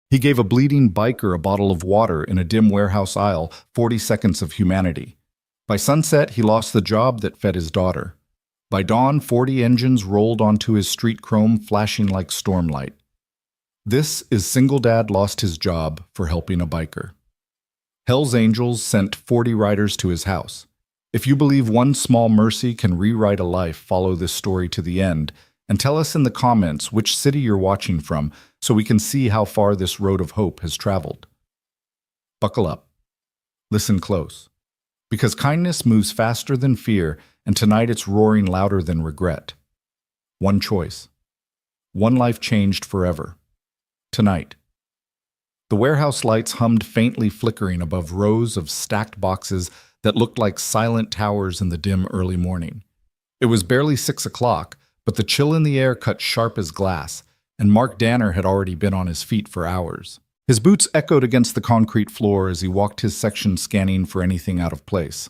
He gave a bleeding biker a bottle of water in a dim warehouse aisle, 40 seconds of humanity. By sunset, he lost the job that fed his daughter. By dawn, 40 engines rolled onto his street chrome, flashing like stormlight. This is Single Dad Lost His Job for Helping a Biker. Hell's Angels sent 40 riders to his house. If you believe one small mercy can rewrite a life, follow this story to the end and tell us in the comments which city you're watching from so we can see how far this road of hope has traveled. Buckle up. Listen close. Because kindness moves faster than fear, and tonight it's roaring louder than regret. One choice. One life changed forever. Tonight. The warehouse lights hummed faintly, flickering above rows of stacked boxes that looked like silent towers in the dim early morning. It was barely 6 o'clock, but the chill in the air cut sharp as glass, and Mark Danner had already been on his feet for hours. His boots echoed against the concrete floor as he walked his section, scanning for anything out of place.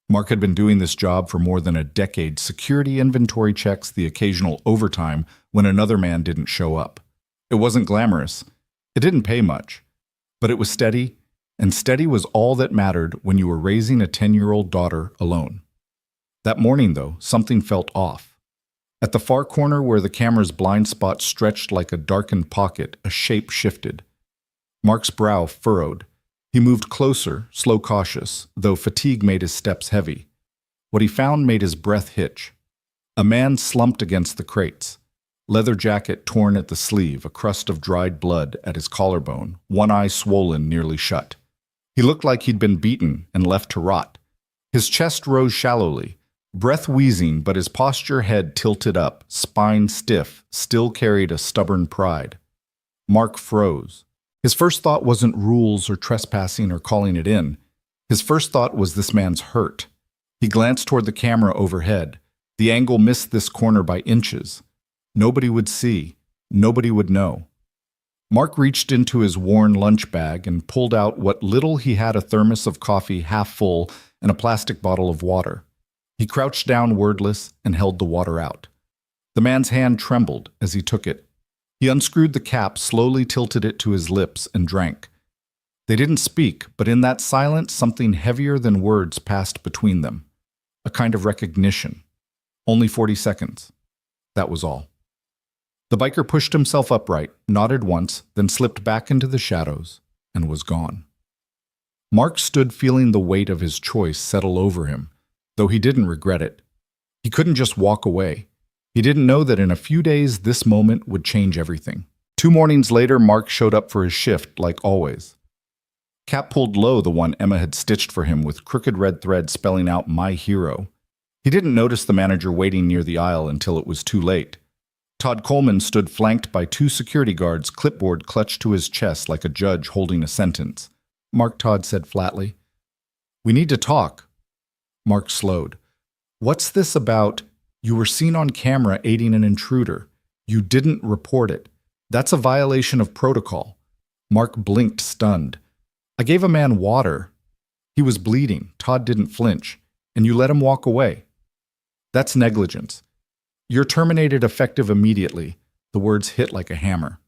Mark had been doing this job for more than a decade, security inventory checks, the occasional overtime when another man didn't show up. It wasn't glamorous. It didn't pay much. But it was steady, and steady was all that mattered when you were raising a 10-year-old daughter alone. That morning, though, something felt off. At the far corner where the camera's blind spot stretched like a darkened pocket, a shape shifted. Mark's brow furrowed. He moved closer, slow, cautious, though fatigue made his steps heavy. What he found made his breath hitch. A man slumped against the crates. Leather jacket torn at the sleeve, a crust of dried blood at his collarbone, one eye swollen nearly shut. He looked like he'd been beaten and left to rot. His chest rose shallowly, breath wheezing, but his posture, head tilted up, spine stiff, still carried a stubborn pride. Mark froze. His first thought wasn't rules or trespassing or calling it in. His first thought was this man's hurt. He glanced toward the camera overhead. The angle missed this corner by inches. Nobody would see. Nobody would know. Mark reached into his worn lunch bag and pulled out what little he had: a thermos of coffee half full and a plastic bottle of water. He crouched down, wordless, and held the water out. The man's hand trembled as he took it. He unscrewed the cap, slowly tilted it to his lips, and drank. They didn't speak, but in that silence, something heavier than words passed between them. A kind of recognition. Only 40 seconds. That was all. The biker pushed himself upright, nodded once, then slipped back into the shadows, and was gone. Mark stood, feeling the weight of his choice settle over him, though he didn't regret it. He couldn't just walk away. He didn't know that in a few days this moment would change everything. 2 mornings later, Mark showed up for his shift, like always. Cap pulled low, the one Emma had stitched for him with crooked red thread spelling out "My Hero." He didn't notice the manager waiting near the aisle until it was too late. Todd Coleman stood flanked by 2 security guards, clipboard clutched to his chest like a judge holding a sentence. "Mark," Todd said flatly. "We need to talk." Mark slowed. "What's this about? You were seen on camera aiding an intruder. You didn't report it. That's a violation of protocol." Mark blinked, stunned. "I gave a man water. He was bleeding." Todd didn't flinch. "And you let him walk away. That's negligence. You're terminated effective immediately." The words hit like a hammer.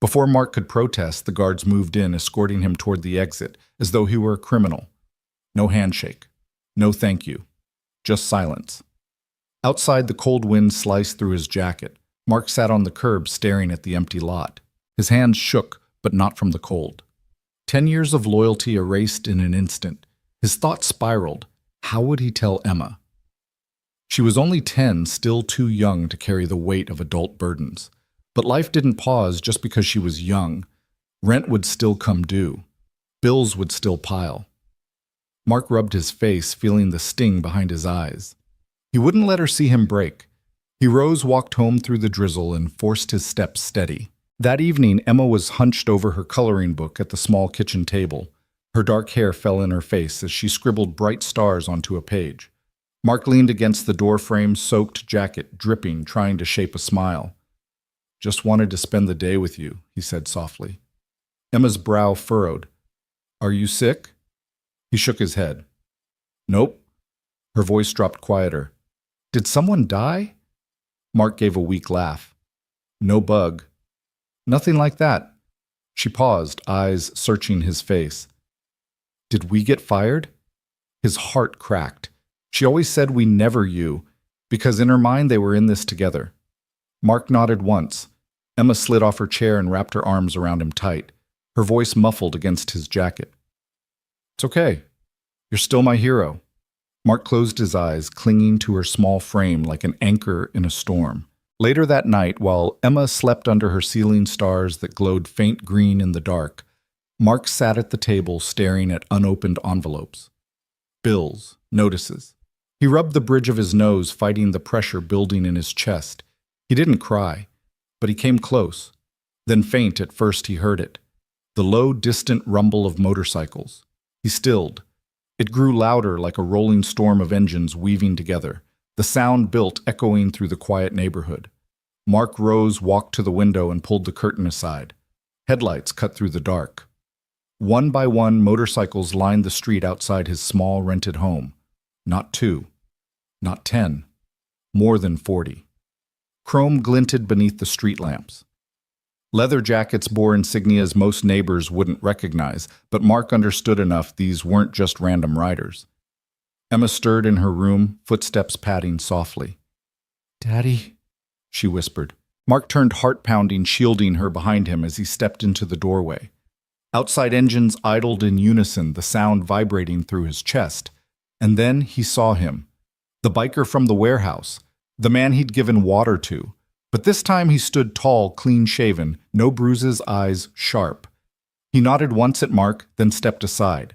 Before Mark could protest, the guards moved in, escorting him toward the exit, as though he were a criminal. No handshake. No thank you. Just silence. Outside, the cold wind sliced through his jacket. Mark sat on the curb, staring at the empty lot. His hands shook, but not from the cold. 10 years of loyalty erased in an instant. His thoughts spiraled. How would he tell Emma? She was only 10, still too young to carry the weight of adult burdens. But life didn't pause just because she was young. Rent would still come due. Bills would still pile. Mark rubbed his face, feeling the sting behind his eyes. He wouldn't let her see him break. He rose, walked home through the drizzle, and forced his steps steady. That evening, Emma was hunched over her coloring book at the small kitchen table. Her dark hair fell in her face as she scribbled bright stars onto a page. Mark leaned against the doorframe, soaked jacket, dripping, trying to shape a smile. "Just wanted to spend the day with you," he said softly. Emma's brow furrowed. "Are you sick?" He shook his head. "Nope." Her voice dropped quieter. "Did someone die?" Mark gave a weak laugh. "No bug." "Nothing like that." She paused, eyes searching his face. Did we get fired? His heart cracked. She always said we never you, because in her mind they were in this together. Mark nodded once. Emma slid off her chair and wrapped her arms around him tight, her voice muffled against his jacket. It's okay. You're still my hero. Mark closed his eyes, clinging to her small frame like an anchor in a storm. Later that night, while Emma slept under her ceiling stars that glowed faint green in the dark, Mark sat at the table staring at unopened envelopes. Bills, notices. He rubbed the bridge of his nose, fighting the pressure building in his chest. He didn't cry, but he came close. Then faint at first he heard it. The low, distant rumble of motorcycles. He stilled. It grew louder like a rolling storm of engines weaving together. The sound built, echoing through the quiet neighborhood. Mark rose, walked to the window, and pulled the curtain aside. Headlights cut through the dark. One by one, motorcycles lined the street outside his small rented home. Not 2. Not 10. More than 40. Chrome glinted beneath the street lamps. Leather jackets bore insignias most neighbors wouldn't recognize, but Mark understood enough these weren't just random riders. Emma stirred in her room, footsteps padding softly. "Daddy," she whispered. Mark turned heart-pounding, shielding her behind him as he stepped into the doorway. Outside engines idled in unison, the sound vibrating through his chest. And then he saw him. The biker from the warehouse, the man he'd given water to. But this time he stood tall, clean-shaven, no bruises, eyes sharp. He nodded once at Mark, then stepped aside.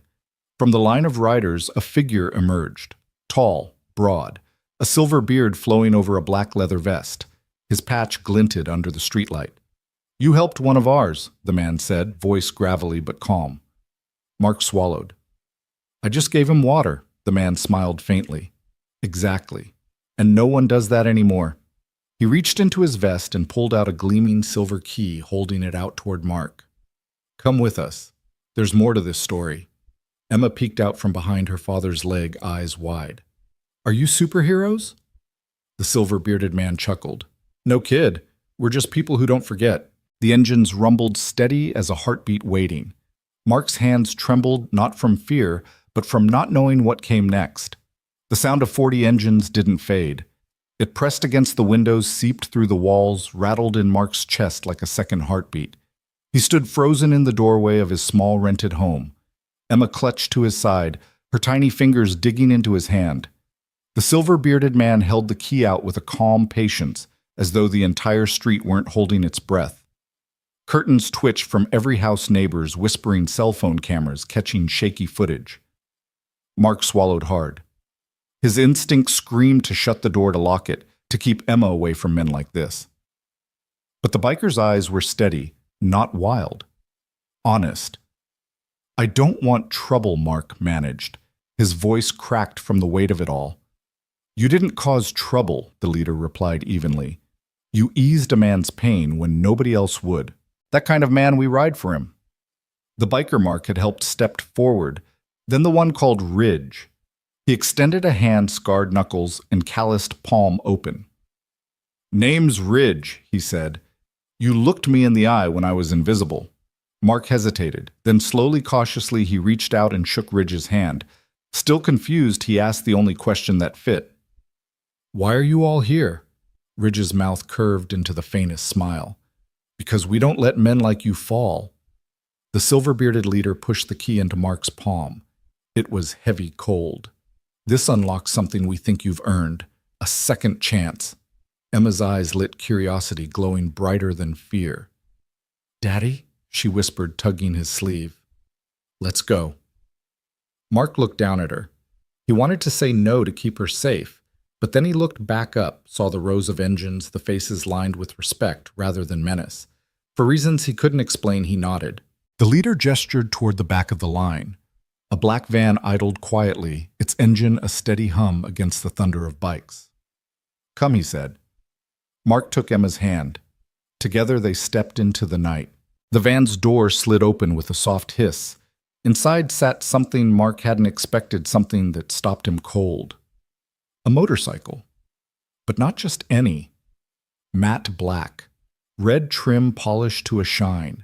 From the line of riders, a figure emerged. Tall, broad, a silver beard flowing over a black leather vest. His patch glinted under the streetlight. "You helped one of ours," the man said, voice gravelly but calm. Mark swallowed. "I just gave him water," the man smiled faintly. "Exactly. And no one does that anymore." He reached into his vest and pulled out a gleaming silver key, holding it out toward Mark. "Come with us. There's more to this story." Emma peeked out from behind her father's leg, eyes wide. "Are you superheroes?" The silver-bearded man chuckled. "No kid. We're just people who don't forget." The engines rumbled steady as a heartbeat waiting. Mark's hands trembled not from fear, but from not knowing what came next. The sound of 40 engines didn't fade. It pressed against the windows, seeped through the walls, rattled in Mark's chest like a second heartbeat. He stood frozen in the doorway of his small rented home. Emma clutched to his side, her tiny fingers digging into his hand. The silver-bearded man held the key out with a calm patience, as though the entire street weren't holding its breath. Curtains twitched from every house, neighbors whispering, cell phone cameras catching shaky footage. Mark swallowed hard. His instinct screamed to shut the door, to lock it, to keep Emma away from men like this. But the biker's eyes were steady, not wild. Honest. "I don't want trouble," Mark managed. His voice cracked from the weight of it all. "You didn't cause trouble," the leader replied evenly. "You eased a man's pain when nobody else would. That kind of man, we ride for him." The biker Mark had helped stepped forward, then the one called Ridge. He extended a hand, scarred knuckles and calloused palm open. "Name's Ridge," he said. "You looked me in the eye when I was invisible." Mark hesitated. Then slowly, cautiously, he reached out and shook Ridge's hand. Still confused, he asked the only question that fit. "Why are you all here?" Ridge's mouth curved into the faintest smile. "Because we don't let men like you fall." The silver-bearded leader pushed the key into Mark's palm. It was heavy cold. "This unlocks something we think you've earned. A second chance." Emma's eyes lit curiosity, glowing brighter than fear. "Daddy?" she whispered, tugging his sleeve. "Let's go." Mark looked down at her. He wanted to say no to keep her safe, but then he looked back up, saw the rows of engines, the faces lined with respect rather than menace. For reasons he couldn't explain, he nodded. The leader gestured toward the back of the line. A black van idled quietly, its engine a steady hum against the thunder of bikes. "Come," he said. Mark took Emma's hand. Together they stepped into the night. The van's door slid open with a soft hiss. Inside sat something Mark hadn't expected, something that stopped him cold. A motorcycle. But not just any. Matte black. Red trim polished to a shine.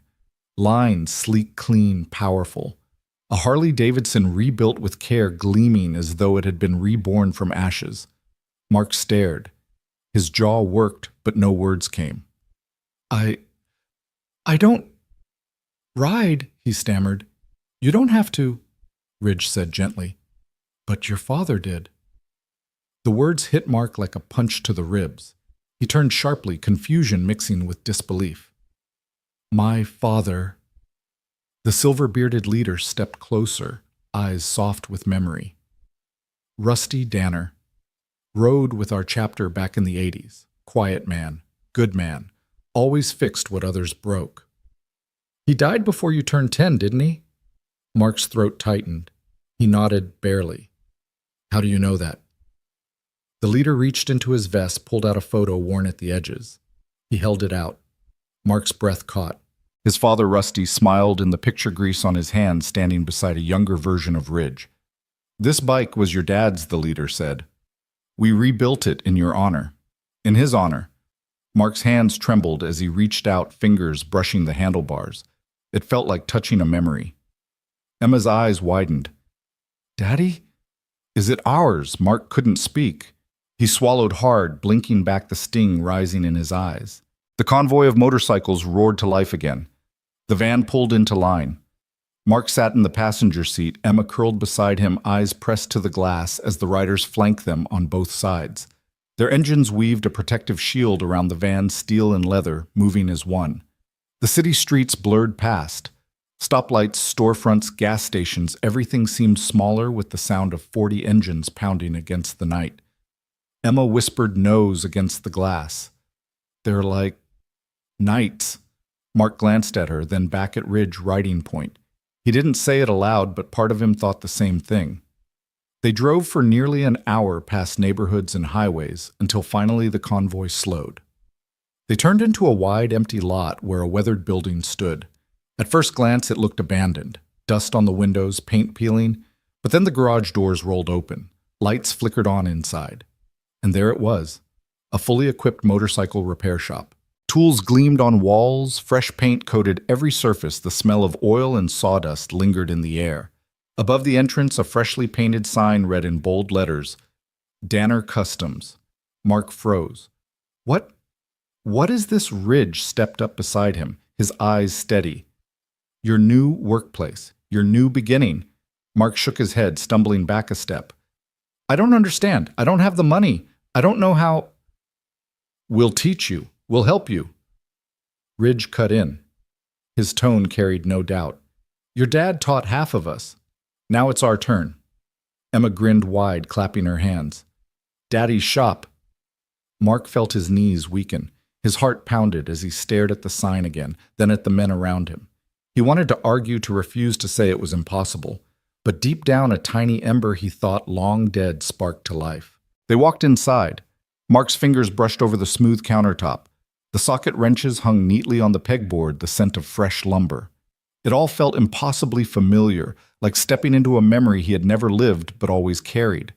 Lines sleek, clean, powerful. A Harley-Davidson rebuilt with care, gleaming as though it had been reborn from ashes. Mark stared. His jaw worked, but no words came. I don't ride, he stammered. You don't have to, Ridge said gently. But your father did. The words hit Mark like a punch to the ribs. He turned sharply, confusion mixing with disbelief. My father. The silver-bearded leader stepped closer, eyes soft with memory. Rusty Danner. Rode with our chapter back in the 80s. Quiet man, good man, always fixed what others broke. He died before you turned 10, didn't he? Mark's throat tightened. He nodded barely. How do you know that? The leader reached into his vest, pulled out a photo worn at the edges. He held it out. Mark's breath caught. His father, Rusty, smiled in the picture grease on his hand, standing beside a younger version of Ridge. This bike was your dad's, the leader said. We rebuilt it in your honor. In his honor. Mark's hands trembled as he reached out, fingers brushing the handlebars. It felt like touching a memory. Emma's eyes widened. Daddy? Is it ours? Mark couldn't speak. He swallowed hard, blinking back the sting rising in his eyes. The convoy of motorcycles roared to life again. The van pulled into line. Mark sat in the passenger seat, Emma curled beside him, eyes pressed to the glass as the riders flanked them on both sides. Their engines weaved a protective shield around the van's steel and leather, moving as one. The city streets blurred past. Stoplights, storefronts, gas stations, everything seemed smaller with the sound of 40 engines pounding against the night. Emma whispered nose against the glass. They're like knights. Mark glanced at her, then back at Ridge riding point. He didn't say it aloud, but part of him thought the same thing. They drove for nearly an hour past neighborhoods and highways until finally the convoy slowed. They turned into a wide, empty lot where a weathered building stood. At first glance, it looked abandoned. Dust on the windows, paint peeling, but then the garage doors rolled open. Lights flickered on inside. And there it was, a fully equipped motorcycle repair shop. Tools gleamed on walls, fresh paint coated every surface, the smell of oil and sawdust lingered in the air. Above the entrance, a freshly painted sign read in bold letters, Danner Customs. Mark froze. What is this? Ridge stepped up beside him, his eyes steady. Your new workplace, your new beginning. Mark shook his head, stumbling back a step. I don't understand. I don't have the money. I don't know how. We'll teach you. We'll help you. Ridge cut in. His tone carried no doubt. Your dad taught half of us. Now it's our turn. Emma grinned wide, clapping her hands. Daddy's shop. Mark felt his knees weaken. His heart pounded as he stared at the sign again, then at the men around him. He wanted to argue, to refuse to say it was impossible. But deep down, a tiny ember he thought long dead sparked to life. They walked inside. Mark's fingers brushed over the smooth countertop. The socket wrenches hung neatly on the pegboard, the scent of fresh lumber. It all felt impossibly familiar, like stepping into a memory he had never lived but always carried.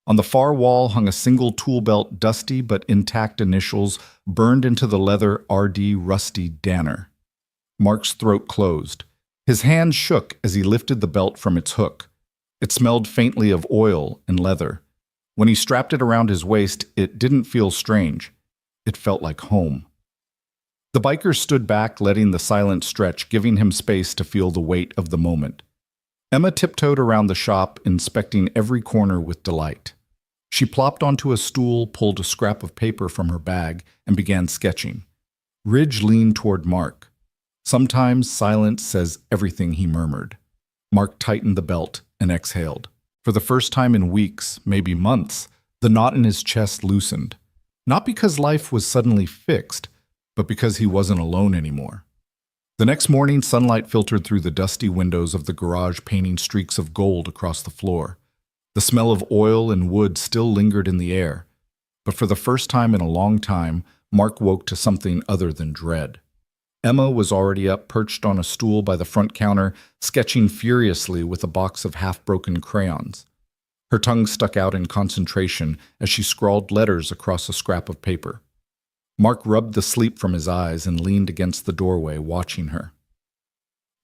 On the far wall hung a single tool belt, dusty but intact initials burned into the leather, R.D. Rusty Danner. Mark's throat closed. His hand shook as he lifted the belt from its hook. It smelled faintly of oil and leather. When he strapped it around his waist, it didn't feel strange. It felt like home. The biker stood back, letting the silence stretch, giving him space to feel the weight of the moment. Emma tiptoed around the shop, inspecting every corner with delight. She plopped onto a stool, pulled a scrap of paper from her bag, and began sketching. Ridge leaned toward Mark. Sometimes silence says everything, he murmured. Mark tightened the belt and exhaled. For the first time in weeks, maybe months, the knot in his chest loosened. Not because life was suddenly fixed, but because he wasn't alone anymore. The next morning, sunlight filtered through the dusty windows of the garage, painting streaks of gold across the floor. The smell of oil and wood still lingered in the air. But for the first time in a long time, Mark woke to something other than dread. Emma was already up, perched on a stool by the front counter, sketching furiously with a box of half-broken crayons. Her tongue stuck out in concentration as she scrawled letters across a scrap of paper. Mark rubbed the sleep from his eyes and leaned against the doorway, watching her.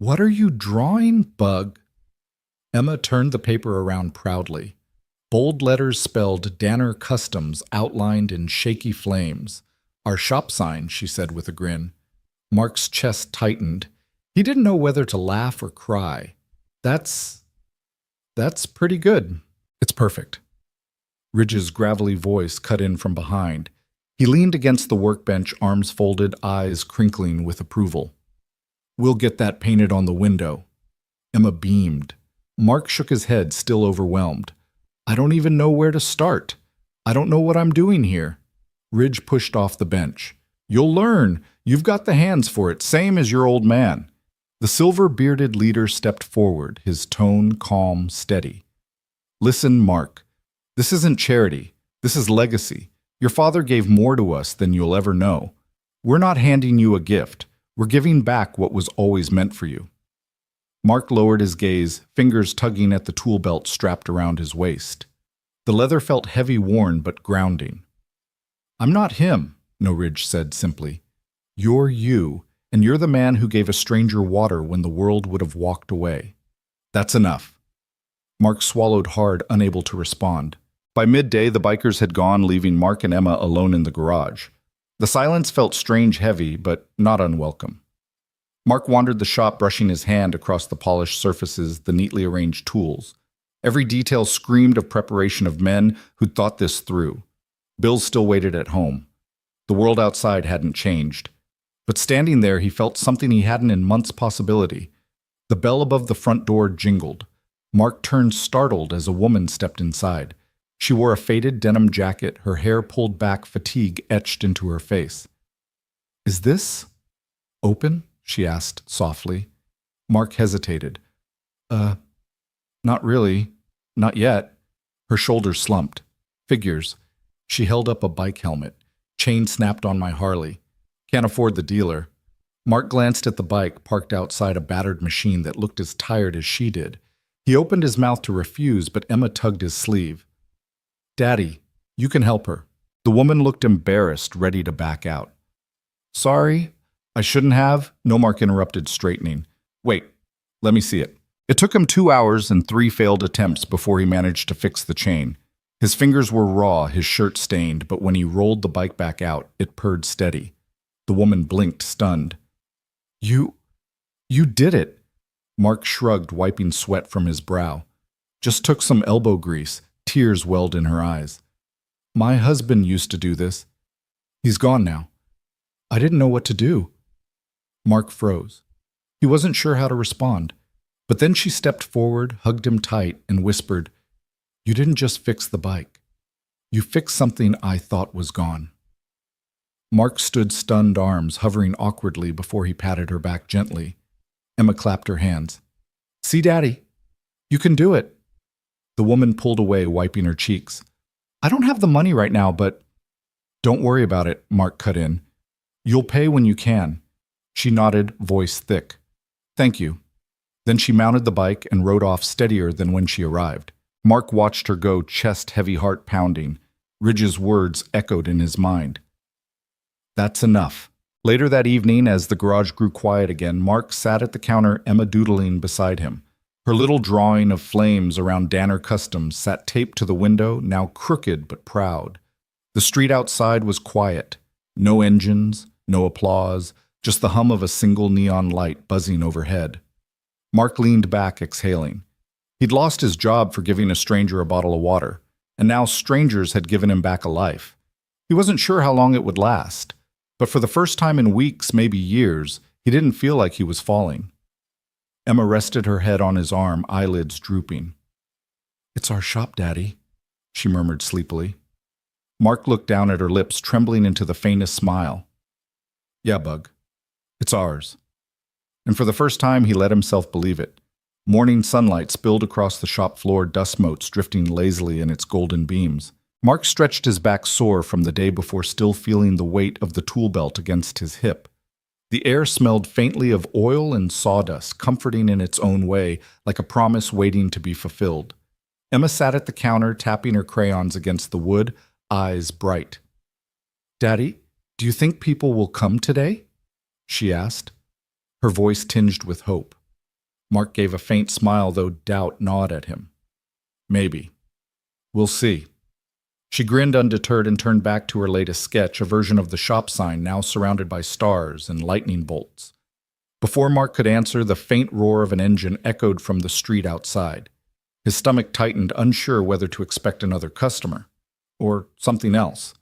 What are you drawing, Bug? Emma turned the paper around proudly. Bold letters spelled Danner Customs outlined in shaky flames. Our shop sign, she said with a grin. Mark's chest tightened. He didn't know whether to laugh or cry. That's pretty good. It's perfect. Ridge's gravelly voice cut in from behind. He leaned against the workbench, arms folded, eyes crinkling with approval. We'll get that painted on the window. Emma beamed. Mark shook his head, still overwhelmed. I don't even know where to start. I don't know what I'm doing here. Ridge pushed off the bench. You'll learn. You've got the hands for it, same as your old man. The silver-bearded leader stepped forward, his tone calm, steady. Listen, Mark. This isn't charity. This is legacy. Your father gave more to us than you'll ever know. We're not handing you a gift. We're giving back what was always meant for you. Mark lowered his gaze, fingers tugging at the tool belt strapped around his waist. The leather felt heavy, worn, but grounding. I'm not him, No Ridge said simply. You're you, and you're the man who gave a stranger water when the world would have walked away. That's enough. Mark swallowed hard, unable to respond. By midday, the bikers had gone, leaving Mark and Emma alone in the garage. The silence felt strange, heavy, but not unwelcome. Mark wandered the shop, brushing his hand across the polished surfaces, the neatly arranged tools. Every detail screamed of preparation of men who'd thought this through. Bill still waited at home. The world outside hadn't changed. But standing there, he felt something he hadn't in months possibility. The bell above the front door jingled. Mark turned startled as a woman stepped inside. She wore a faded denim jacket, her hair pulled back, fatigue etched into her face. Is this open? She asked softly. Mark hesitated. Not really. Not yet. Her shoulders slumped. Figures. She held up a bike helmet. Chain snapped on my Harley. Can't afford the dealer. Mark glanced at the bike parked outside a battered machine that looked as tired as she did. He opened his mouth to refuse, but Emma tugged his sleeve. Daddy, you can help her. The woman looked embarrassed, ready to back out. Sorry, I shouldn't have, No Mark interrupted, straightening. Wait, let me see it. It took him 2 hours and 3 failed attempts before he managed to fix the chain. His fingers were raw, his shirt stained, but when he rolled the bike back out, it purred steady. The woman blinked, stunned. You did it. Mark shrugged, wiping sweat from his brow. Just took some elbow grease. Tears welled in her eyes. My husband used to do this. He's gone now. I didn't know what to do. Mark froze. He wasn't sure how to respond. But then she stepped forward, hugged him tight, and whispered, You didn't just fix the bike. You fixed something I thought was gone. Mark stood stunned, arms hovering awkwardly before he patted her back gently. Emma clapped her hands. See, Daddy, you can do it. The woman pulled away, wiping her cheeks. I don't have the money right now, but... Don't worry about it, Mark cut in. You'll pay when you can. She nodded, voice thick. Thank you. Then she mounted the bike and rode off steadier than when she arrived. Mark watched her go, chest heavy, heart pounding. Ridge's words echoed in his mind. That's enough. Later that evening, as the garage grew quiet again, Mark sat at the counter, Emma doodling beside him. Her little drawing of flames around Danner Customs sat taped to the window, now crooked but proud. The street outside was quiet. No engines, no applause, just the hum of a single neon light buzzing overhead. Mark leaned back, exhaling. He'd lost his job for giving a stranger a bottle of water, and now strangers had given him back a life. He wasn't sure how long it would last, but for the first time in weeks, maybe years, he didn't feel like he was falling. Emma rested her head on his arm, eyelids drooping. It's our shop, Daddy, she murmured sleepily. Mark looked down at her lips, trembling into the faintest smile. Yeah, Bug. It's ours. And for the first time, he let himself believe it. Morning sunlight spilled across the shop floor, dust motes drifting lazily in its golden beams. Mark stretched his back sore from the day before, still feeling the weight of the tool belt against his hip. The air smelled faintly of oil and sawdust, comforting in its own way, like a promise waiting to be fulfilled. Emma sat at the counter, tapping her crayons against the wood, eyes bright. Daddy, do you think people will come today? She asked, her voice tinged with hope. Mark gave a faint smile, though doubt gnawed at him. Maybe. We'll see. She grinned undeterred and turned back to her latest sketch, a version of the shop sign now surrounded by stars and lightning bolts. Before Mark could answer, the faint roar of an engine echoed from the street outside. His stomach tightened, unsure whether to expect another customer, or something else.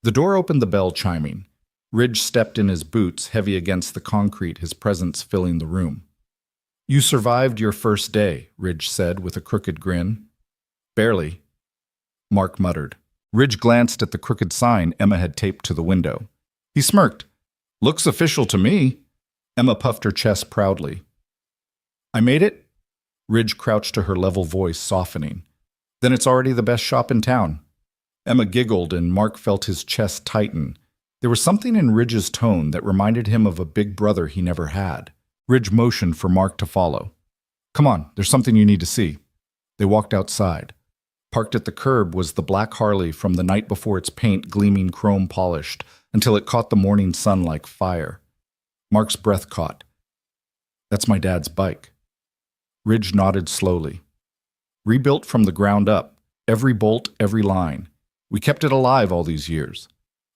The door opened, the bell chiming. Ridge stepped in his boots, heavy against the concrete, his presence filling the room. "You survived your first day," Ridge said with a crooked grin. "Barely," Mark muttered. Ridge glanced at the crooked sign Emma had taped to the window. He smirked. "Looks official to me." Emma puffed her chest proudly. "I made it?" Ridge crouched to her level voice, softening. "Then it's already the best shop in town." Emma giggled, and Mark felt his chest tighten. There was something in Ridge's tone that reminded him of a big brother he never had. Ridge motioned for Mark to follow. "Come on, there's something you need to see." They walked outside. Parked at the curb was the black Harley from the night before, its paint gleaming chrome polished until it caught the morning sun like fire. Mark's breath caught. "That's my dad's bike." Ridge nodded slowly. "Rebuilt from the ground up, every bolt, every line. We kept it alive all these years."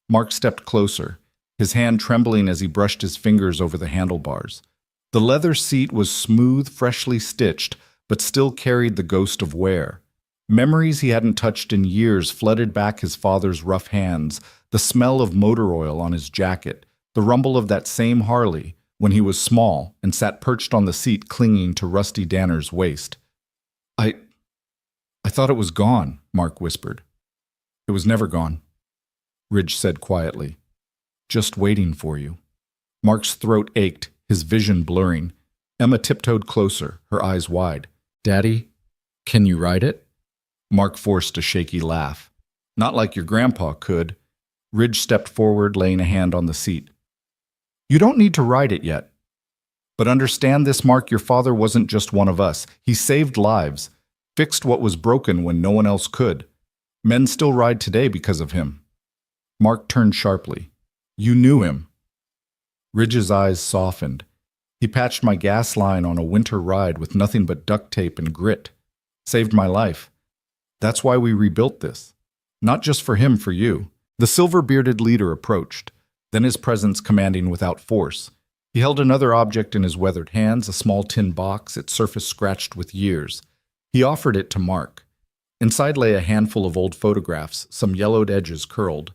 Mark stepped closer, his hand trembling as he brushed his fingers over the handlebars. The leather seat was smooth, freshly stitched, but still carried the ghost of wear. Memories he hadn't touched in years flooded back his father's rough hands, the smell of motor oil on his jacket, the rumble of that same Harley when he was small and sat perched on the seat clinging to Rusty Danner's waist. I thought it was gone," Mark whispered. "It was never gone," Ridge said quietly. "Just waiting for you." Mark's throat ached, his vision blurring. Emma tiptoed closer, her eyes wide. "Daddy, can you ride it?" Mark forced a shaky laugh. "Not like your grandpa could." Ridge stepped forward, laying a hand on the seat. "You don't need to ride it yet. But understand this, Mark, your father wasn't just one of us. He saved lives, fixed what was broken when no one else could. Men still ride today because of him." Mark turned sharply. "You knew him." Ridge's eyes softened. "He patched my gas line on a winter ride with nothing but duct tape and grit. Saved my life. That's why we rebuilt this. Not just for him, for you." The silver-bearded leader approached, then his presence commanding without force. He held another object in his weathered hands, a small tin box, its surface scratched with years. He offered it to Mark. Inside lay a handful of old photographs, some yellowed edges curled.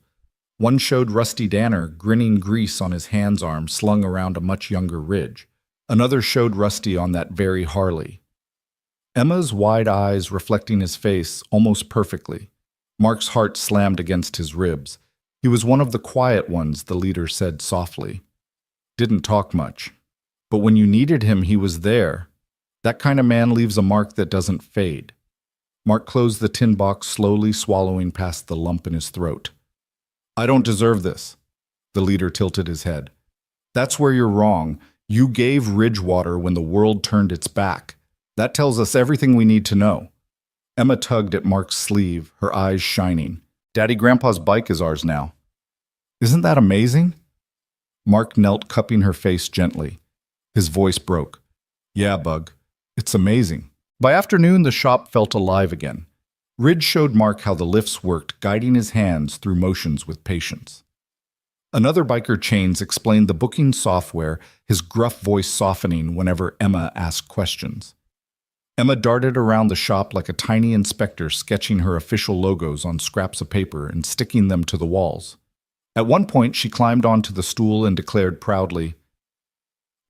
One showed Rusty Danner, grinning grease on his hand's arm slung around a much younger Ridge. Another showed Rusty on that very Harley. Emma's wide eyes reflecting his face almost perfectly. Mark's heart slammed against his ribs. He was one of the quiet ones, the leader said softly. Didn't talk much. But when you needed him, he was there. That kind of man leaves a mark that doesn't fade. Mark closed the tin box, slowly swallowing past the lump in his throat. "I don't deserve this." The leader tilted his head. "That's where you're wrong. You gave Ridgewater when the world turned its back. That tells us everything we need to know." Emma tugged at Mark's sleeve, her eyes shining. "Daddy, Grandpa's bike is ours now." "Isn't that amazing?" Mark knelt, cupping her face gently. His voice broke. "Yeah, Bug. It's amazing." By afternoon, the shop felt alive again. Ridge showed Mark how the lifts worked, guiding his hands through motions with patience. Another biker Chains explained the booking software, his gruff voice softening whenever Emma asked questions. Emma darted around the shop like a tiny inspector, sketching her official logos on scraps of paper and sticking them to the walls. At one point, she climbed onto the stool and declared proudly,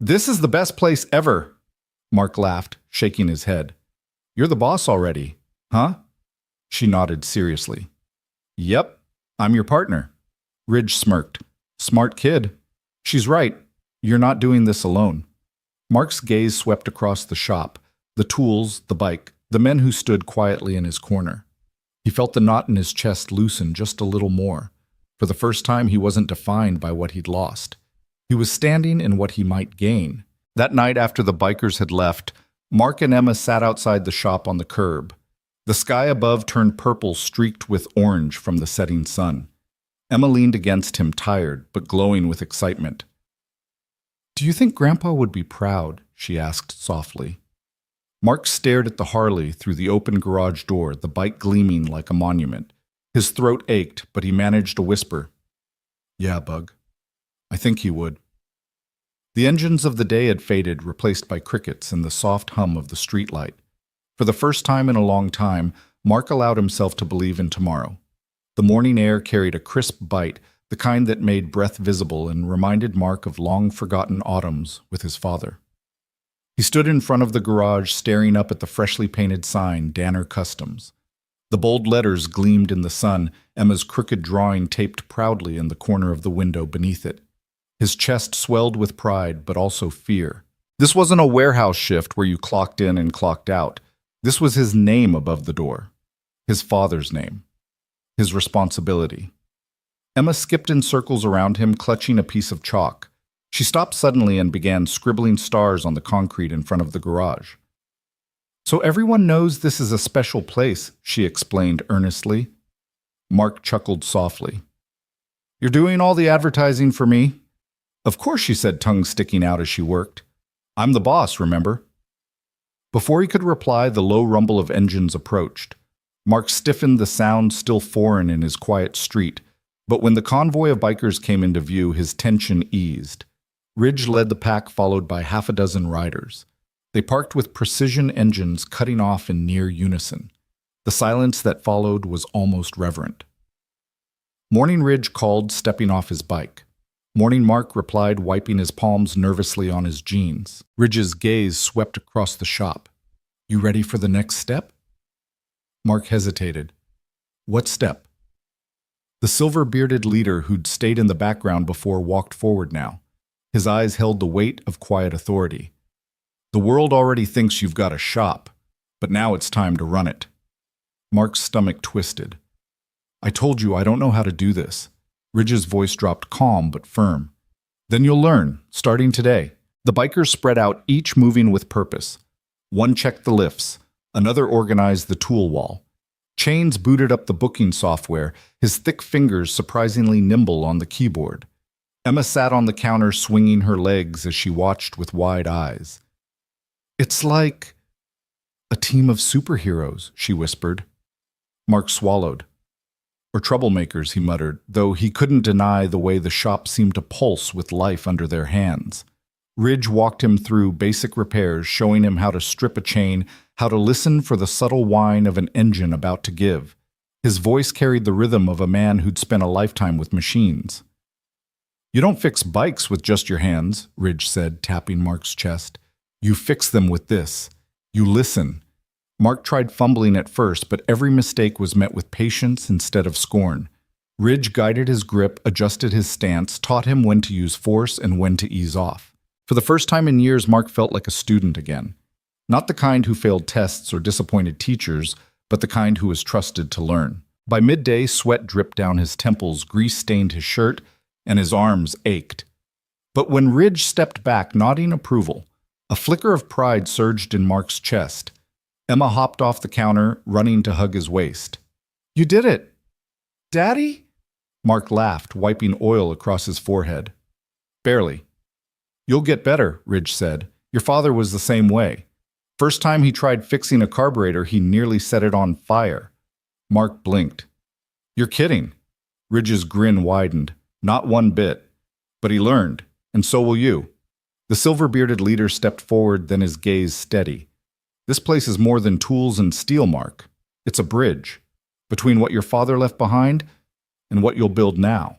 "This is the best place ever." Mark laughed, shaking his head. "You're the boss already, huh?" She nodded seriously. "Yep, I'm your partner." Ridge smirked. "Smart kid." "She's right. You're not doing this alone." Mark's gaze swept across the shop, the tools, the bike, the men who stood quietly in his corner. He felt the knot in his chest loosen just a little more. For the first time, he wasn't defined by what he'd lost. He was standing in what he might gain. That night after the bikers had left, Mark and Emma sat outside the shop on the curb. The sky above turned purple, streaked with orange from the setting sun. Emma leaned against him, tired but glowing with excitement. "Do you think Grandpa would be proud?" she asked softly. Mark stared at the Harley through the open garage door, the bike gleaming like a monument. His throat ached, but he managed a whisper. Yeah, Bug. I think he would. The engines of the day had faded, replaced by crickets and the soft hum of the streetlight. For the first time in a long time, Mark allowed himself to believe in tomorrow. The morning air carried a crisp bite, the kind that made breath visible and reminded Mark of long-forgotten autumns with his father. He stood in front of the garage, staring up at the freshly painted sign, Danner Customs. The bold letters gleamed in the sun, Emma's crooked drawing taped proudly in the corner of the window beneath it. His chest swelled with pride, but also fear. This wasn't a warehouse shift where you clocked in and clocked out. This was his name above the door. His father's name. His responsibility. Emma skipped in circles around him, clutching a piece of chalk. She stopped suddenly and began scribbling stars on the concrete in front of the garage. So everyone knows this is a special place, she explained earnestly. Mark chuckled softly. You're doing all the advertising for me? Of course, she said, tongue sticking out as she worked. I'm the boss, remember? Before he could reply, the low rumble of engines approached. Mark stiffened, the sound still foreign in his quiet street, but when the convoy of bikers came into view, his tension eased. Ridge led the pack, followed by half a dozen riders. They parked with precision engines cutting off in near unison. The silence that followed was almost reverent. Morning, Ridge called, stepping off his bike. Morning, Mark replied, wiping his palms nervously on his jeans. Ridge's gaze swept across the shop. You ready for the next step? Mark hesitated. What step? The silver-bearded leader who'd stayed in the background before walked forward now. His eyes held the weight of quiet authority. The world already thinks you've got a shop, but now it's time to run it. Mark's stomach twisted. I told you I don't know how to do this. Ridge's voice dropped, calm but firm. Then you'll learn, starting today. The bikers spread out, each moving with purpose. One checked the lifts, another organized the tool wall. Chains booted up the booking software, his thick fingers surprisingly nimble on the keyboard. Emma sat on the counter, swinging her legs as she watched with wide eyes. It's like a team of superheroes, she whispered. Mark swallowed. Or troublemakers, he muttered, though he couldn't deny the way the shop seemed to pulse with life under their hands. Ridge walked him through basic repairs, showing him how to strip a chain, how to listen for the subtle whine of an engine about to give. His voice carried the rhythm of a man who'd spent a lifetime with machines. You don't fix bikes with just your hands, Ridge said, tapping Mark's chest. You fix them with this. You listen. Mark tried fumbling at first, but every mistake was met with patience instead of scorn. Ridge guided his grip, adjusted his stance, taught him when to use force and when to ease off. For the first time in years, Mark felt like a student again. Not the kind who failed tests or disappointed teachers, but the kind who was trusted to learn. By midday, sweat dripped down his temples, grease stained his shirt, and his arms ached. But when Ridge stepped back, nodding approval, a flicker of pride surged in Mark's chest. Emma hopped off the counter, running to hug his waist. You did it! Daddy? Mark laughed, wiping oil across his forehead. Barely. You'll get better, Ridge said. Your father was the same way. First time he tried fixing a carburetor, he nearly set it on fire. Mark blinked. You're kidding. Ridge's grin widened. Not one bit. But he learned, and so will you. The silver-bearded leader stepped forward, then his gaze steady. This place is more than tools and steel, Mark. It's a bridge between what your father left behind and what you'll build now.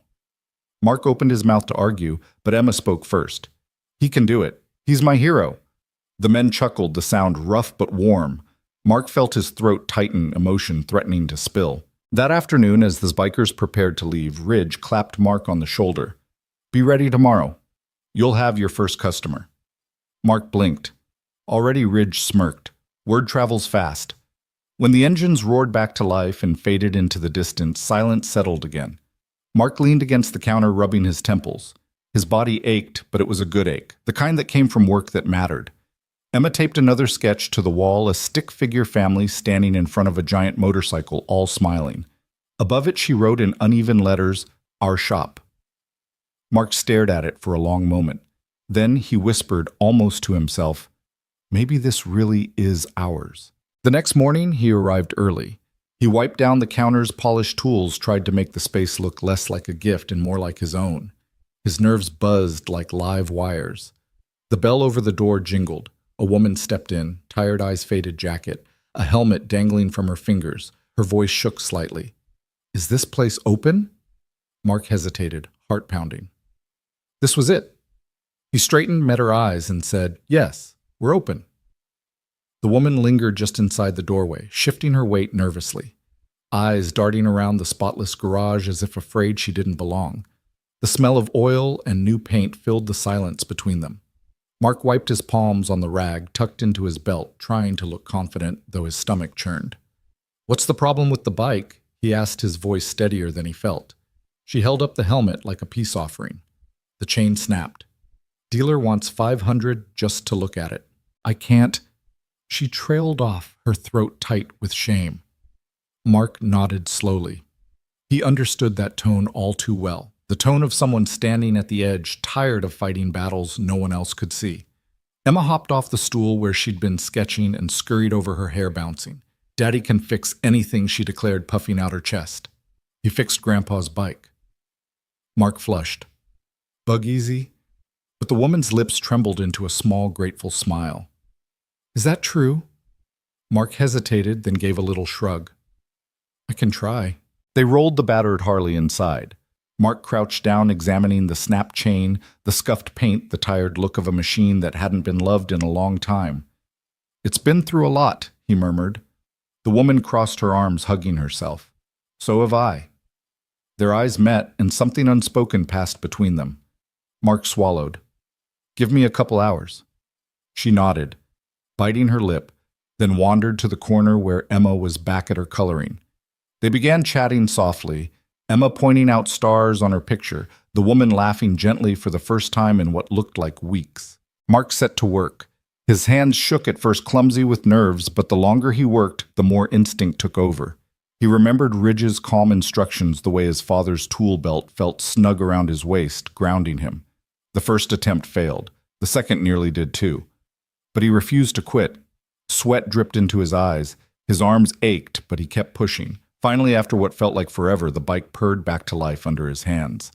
Mark opened his mouth to argue, but Emma spoke first. He can do it. He's my hero. The men chuckled, the sound rough but warm. Mark felt his throat tighten, emotion threatening to spill. That afternoon, as the bikers prepared to leave, Ridge clapped Mark on the shoulder. Be ready tomorrow. You'll have your first customer. Mark blinked. Already Ridge smirked. Word travels fast. When the engines roared back to life and faded into the distance, silence settled again. Mark leaned against the counter, rubbing his temples. His body ached, but it was a good ache, the kind that came from work that mattered. Emma taped another sketch to the wall, a stick-figure family standing in front of a giant motorcycle, all smiling. Above it she wrote in uneven letters, Our Shop. Mark stared at it for a long moment. Then he whispered, almost to himself, "Maybe this really is ours." The next morning, he arrived early. He wiped down the counter's polished tools, tried to make the space look less like a gift and more like his own. His nerves buzzed like live wires. The bell over the door jingled. A woman stepped in, tired-eyed faded jacket, a helmet dangling from her fingers. Her voice shook slightly. "Is this place open?" Mark hesitated, heart pounding. This was it. He straightened, met her eyes, and said, "Yes, we're open." The woman lingered just inside the doorway, shifting her weight nervously, eyes darting around the spotless garage as if afraid she didn't belong. The smell of oil and new paint filled the silence between them. Mark wiped his palms on the rag tucked into his belt, trying to look confident, though his stomach churned. "What's the problem with the bike?" he asked, his voice steadier than he felt. She held up the helmet like a peace offering. The chain snapped. "Dealer wants $500 just to look at it. I can't." She trailed off, her throat tight with shame. Mark nodded slowly. He understood that tone all too well, the tone of someone standing at the edge, tired of fighting battles no one else could see. Emma hopped off the stool where she'd been sketching and scurried over, her hair bouncing. "Daddy can fix anything," she declared, puffing out her chest. "He fixed Grandpa's bike." Mark flushed. "Bug easy?" But the woman's lips trembled into a small, grateful smile. "Is that true?" Mark hesitated, then gave a little shrug. "I can try." They rolled the battered Harley inside. Mark crouched down, examining the snapped chain, the scuffed paint, the tired look of a machine that hadn't been loved in a long time. "It's been through a lot," he murmured. The woman crossed her arms, hugging herself. "So have I." Their eyes met, and something unspoken passed between them. Mark swallowed. "Give me a couple hours." She nodded, biting her lip, then wandered to the corner where Emma was back at her coloring. They began chatting softly, Emma pointing out stars on her picture, the woman laughing gently for the first time in what looked like weeks. Mark set to work. His hands shook, at first clumsy with nerves, but the longer he worked, the more instinct took over. He remembered Ridge's calm instructions, the way his father's tool belt felt snug around his waist, grounding him. The first attempt failed. The second nearly did too. But he refused to quit. Sweat dripped into his eyes. His arms ached, but he kept pushing. Finally, after what felt like forever, the bike purred back to life under his hands.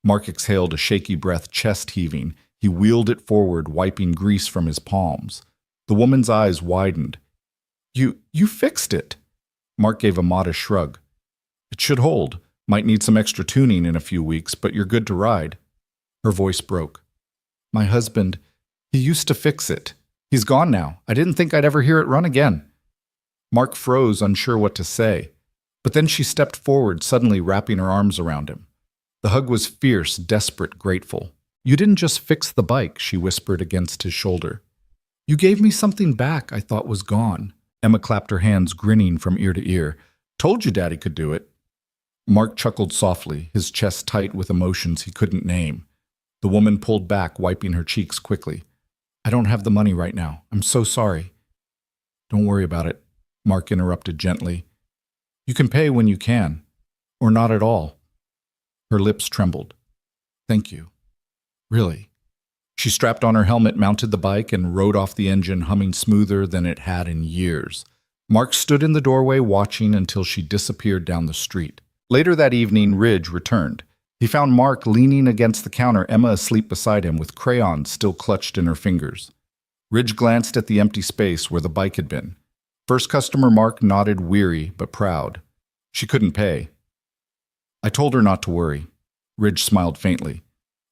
Mark exhaled a shaky breath, chest heaving. He wheeled it forward, wiping grease from his palms. The woman's eyes widened. You fixed it." Mark gave a modest shrug. "It should hold. Might need some extra tuning in a few weeks, but you're good to ride." Her voice broke. "My husband, he used to fix it. He's gone now. I didn't think I'd ever hear it run again." Mark froze, unsure what to say. But then she stepped forward, suddenly wrapping her arms around him. The hug was fierce, desperate, grateful. "You didn't just fix the bike," she whispered against his shoulder. "You gave me something back I thought was gone." Emma clapped her hands, grinning from ear to ear. "Told you Daddy could do it." Mark chuckled softly, his chest tight with emotions he couldn't name. The woman pulled back, wiping her cheeks quickly. "I don't have the money right now. I'm so sorry." "Don't worry about it," Mark interrupted gently. "You can pay when you can, or not at all." Her lips trembled. "Thank you. Really." She strapped on her helmet, mounted the bike, and rode off the engine, humming smoother than it had in years. Mark stood in the doorway, watching until she disappeared down the street. Later that evening, Ridge returned. He found Mark leaning against the counter, Emma asleep beside him, with crayons still clutched in her fingers. Ridge glanced at the empty space where the bike had been. First customer Mark nodded, weary but proud. She couldn't pay. "I told her not to worry." Ridge smiled faintly.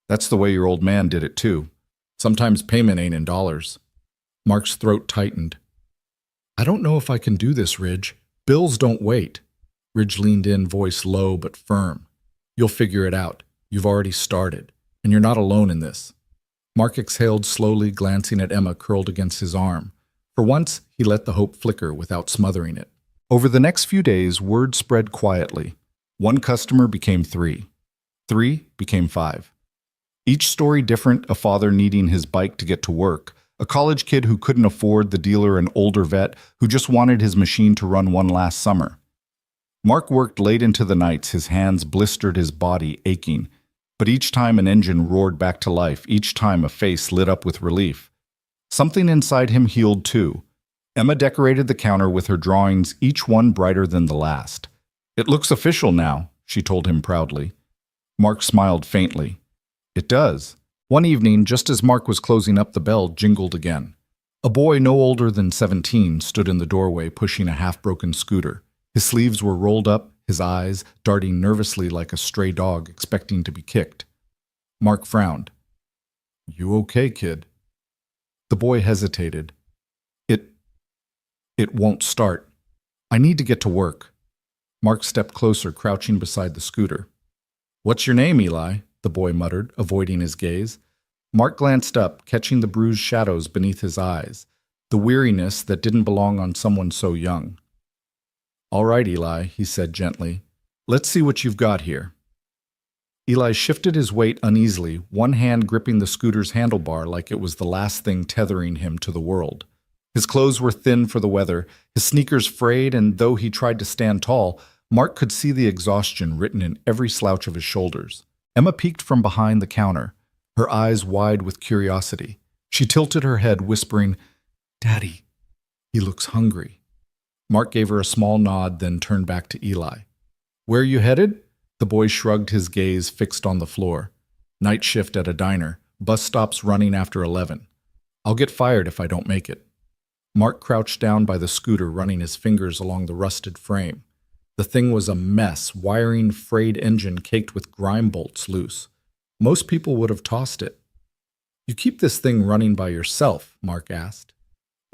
"That's the way your old man did it too. Sometimes payment ain't in dollars." Mark's throat tightened. "I don't know if I can do this, Ridge. Bills don't wait." Ridge leaned in, voice low but firm. "You'll figure it out. You've already started. And you're not alone in this." Mark exhaled slowly, glancing at Emma curled against his arm. For once, he let the hope flicker without smothering it. Over the next few days, word spread quietly. One customer became 3. 3 became 5. Each story different: a father needing his bike to get to work, a college kid who couldn't afford the dealer, an older vet who just wanted his machine to run one last summer. Mark worked late into the nights, his hands blistered, his body aching. But each time an engine roared back to life, each time a face lit up with relief. Something inside him healed too. Emma decorated the counter with her drawings, each one brighter than the last. "It looks official now," she told him proudly. Mark smiled faintly. "It does." One evening, just as Mark was closing up, the bell jingled again. A boy no older than 17 stood in the doorway pushing a half-broken scooter. His sleeves were rolled up, his eyes darting nervously like a stray dog expecting to be kicked. Mark frowned. "You okay, kid?" The boy hesitated. It won't start. I need to get to work." Mark stepped closer, crouching beside the scooter. "What's your name, Eli?" the boy muttered, avoiding his gaze. Mark glanced up, catching the bruised shadows beneath his eyes, the weariness that didn't belong on someone so young. "All right, Eli," he said gently. "Let's see what you've got here." Eli shifted his weight uneasily, one hand gripping the scooter's handlebar like it was the last thing tethering him to the world. His clothes were thin for the weather, his sneakers frayed, and though he tried to stand tall, Mark could see the exhaustion written in every slouch of his shoulders. Emma peeked from behind the counter, her eyes wide with curiosity. She tilted her head, whispering, "Daddy, he looks hungry." Mark gave her a small nod, then turned back to Eli. "Where are you headed?" The boy shrugged, his gaze fixed on the floor. "Night shift at a diner. Bus stops running after 11. I'll get fired if I don't make it." Mark crouched down by the scooter, running his fingers along the rusted frame. The thing was a mess, wiring, frayed engine caked with grime bolts loose. Most people would have tossed it. "You keep this thing running by yourself?" Mark asked.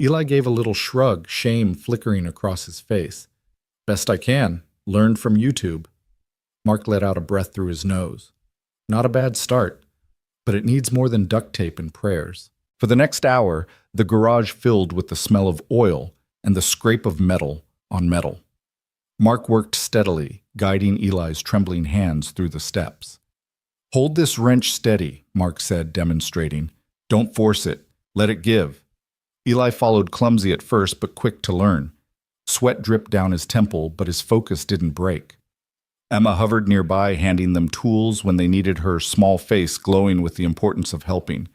Eli gave a little shrug, shame flickering across his face. "Best I can. Learned from YouTube." Mark let out a breath through his nose. "Not a bad start, but it needs more than duct tape and prayers." For the next hour, the garage filled with the smell of oil and the scrape of metal on metal. Mark worked steadily, guiding Eli's trembling hands through the steps. "Hold this wrench steady," Mark said, demonstrating. "Don't force it. Let it give." Eli followed, clumsy at first, but quick to learn. Sweat dripped down his temple, but his focus didn't break. Emma hovered nearby, handing them tools when they needed, her small face glowing with the importance of helping.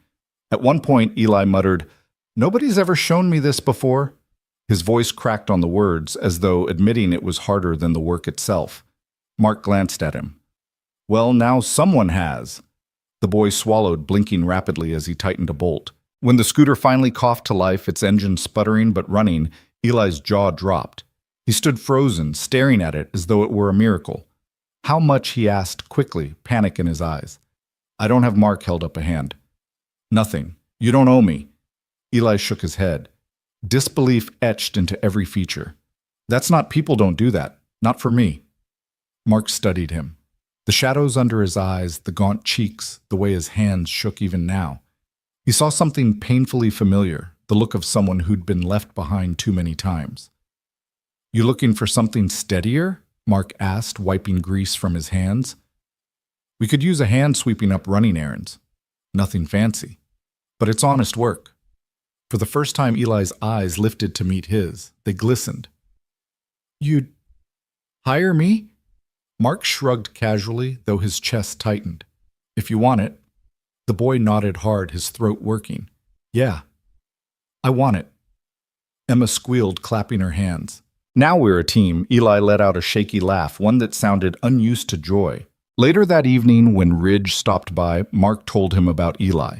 At one point, Eli muttered, "Nobody's ever shown me this before." His voice cracked on the words, as though admitting it was harder than the work itself. Mark glanced at him. "Well, now someone has." The boy swallowed, blinking rapidly as he tightened a bolt. When the scooter finally coughed to life, its engine sputtering but running, Eli's jaw dropped. He stood frozen, staring at it as though it were a miracle. "How much?" he asked quickly, panic in his eyes. "I don't have." Mark held up a hand. "Nothing. You don't owe me." Eli shook his head. Disbelief etched into every feature. "That's not. People don't do that. Not for me." Mark studied him. The shadows under his eyes, the gaunt cheeks, the way his hands shook even now. He saw something painfully familiar, the look of someone who'd been left behind too many times. "You looking for something steadier?" Mark asked, wiping grease from his hands. "We could use a hand sweeping up running errands. Nothing fancy. But it's honest work." For the first time, Eli's eyes lifted to meet his. They glistened. "You'd hire me?" Mark shrugged casually, though his chest tightened. "If you want it." The boy nodded hard, his throat working. "Yeah, I want it." Emma squealed, clapping her hands. "Now we're a team." Eli let out a shaky laugh, one that sounded unused to joy. Later that evening, when Ridge stopped by, Mark told him about Eli.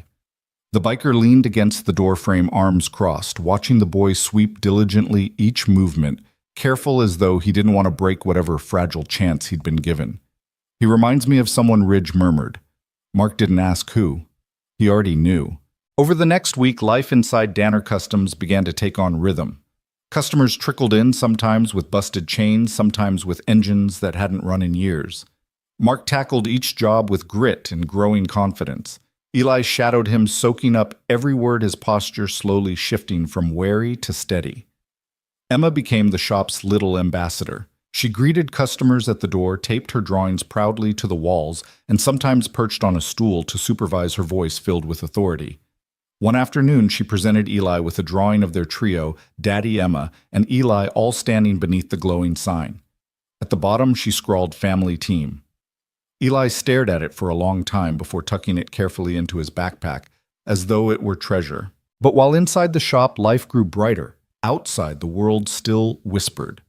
The biker leaned against the doorframe, arms crossed, watching the boy sweep diligently each movement, careful as though he didn't want to break whatever fragile chance he'd been given. "He reminds me of someone," Ridge murmured. Mark didn't ask who. He already knew. Over the next week, life inside Danner Customs began to take on rhythm. Customers trickled in, sometimes with busted chains, sometimes with engines that hadn't run in years. Mark tackled each job with grit and growing confidence. Eli shadowed him, soaking up every word, his posture slowly shifting from wary to steady. Emma became the shop's little ambassador. She greeted customers at the door, taped her drawings proudly to the walls, and sometimes perched on a stool to supervise, her voice filled with authority. One afternoon, she presented Eli with a drawing of their trio, Daddy, Emma, and Eli, all standing beneath the glowing sign. At the bottom, she scrawled "Family Team." Eli stared at it for a long time before tucking it carefully into his backpack, as though it were treasure. But while inside the shop life grew brighter, outside the world still whispered.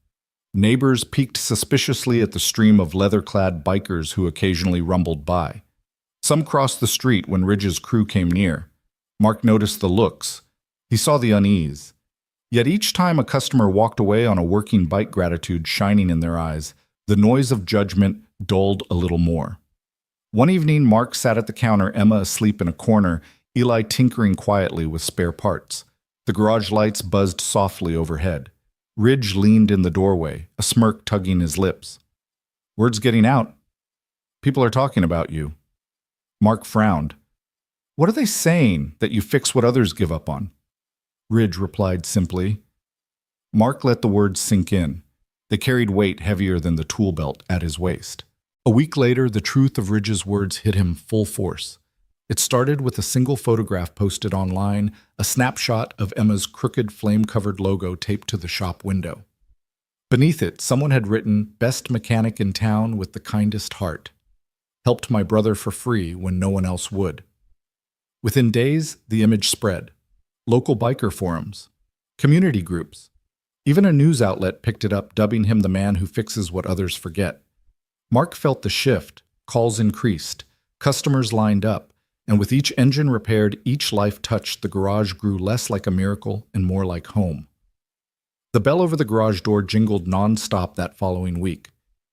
Neighbors peeked suspiciously at the stream of leather-clad bikers who occasionally rumbled by. Some crossed the street when Ridge's crew came near. Mark noticed the looks. He saw the unease. Yet each time a customer walked away on a working bike gratitude shining in their eyes, the noise of judgment dulled a little more. One evening, Mark sat at the counter, Emma asleep in a corner, Eli tinkering quietly with spare parts. The garage lights buzzed softly overhead. Ridge leaned in the doorway, a smirk tugging his lips. "Word's getting out. People are talking about you." Mark frowned. "What are they saying, that you fix what others give up on?" Ridge replied simply. Mark let the words sink in. They carried weight heavier than the tool belt at his waist. A week later, the truth of Ridge's words hit him full force. It started with a single photograph posted online, a snapshot of Emma's crooked flame-covered logo taped to the shop window. Beneath it, someone had written, "Best mechanic in town with the kindest heart. Helped my brother for free when no one else would." Within days, the image spread. Local biker forums, community groups. Even a news outlet picked it up, dubbing him the man who fixes what others forget. Mark felt the shift. Calls increased. Customers lined up. And with each engine repaired, each life touched, the garage grew less like a miracle and more like home. The bell over the garage door jingled non-stop that following week.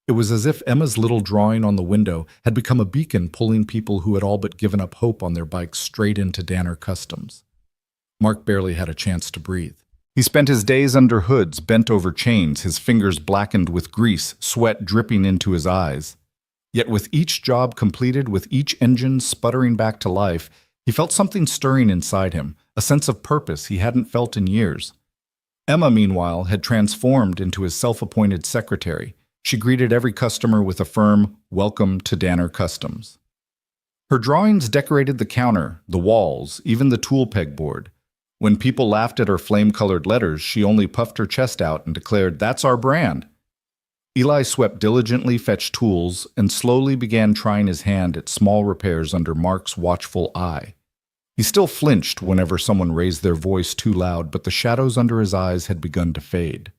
It was as if Emma's little drawing on the window had become a beacon pulling people who had all but given up hope on their bikes straight into Danner Customs. Mark barely had a chance to breathe. He spent his days under hoods, bent over chains, his fingers blackened with grease, sweat dripping into his eyes. Yet with each job completed, with each engine sputtering back to life, he felt something stirring inside him, a sense of purpose he hadn't felt in years. Emma, meanwhile, had transformed into his self-appointed secretary. She greeted every customer with a firm, "Welcome to Danner Customs." Her drawings decorated the counter, the walls, even the tool pegboard. When people laughed at her flame-colored letters, she only puffed her chest out and declared, "That's our brand." Eli swept diligently, fetched tools, and slowly began trying his hand at small repairs under Mark's watchful eye. He still flinched whenever someone raised their voice too loud, but the shadows under his eyes had begun to fade.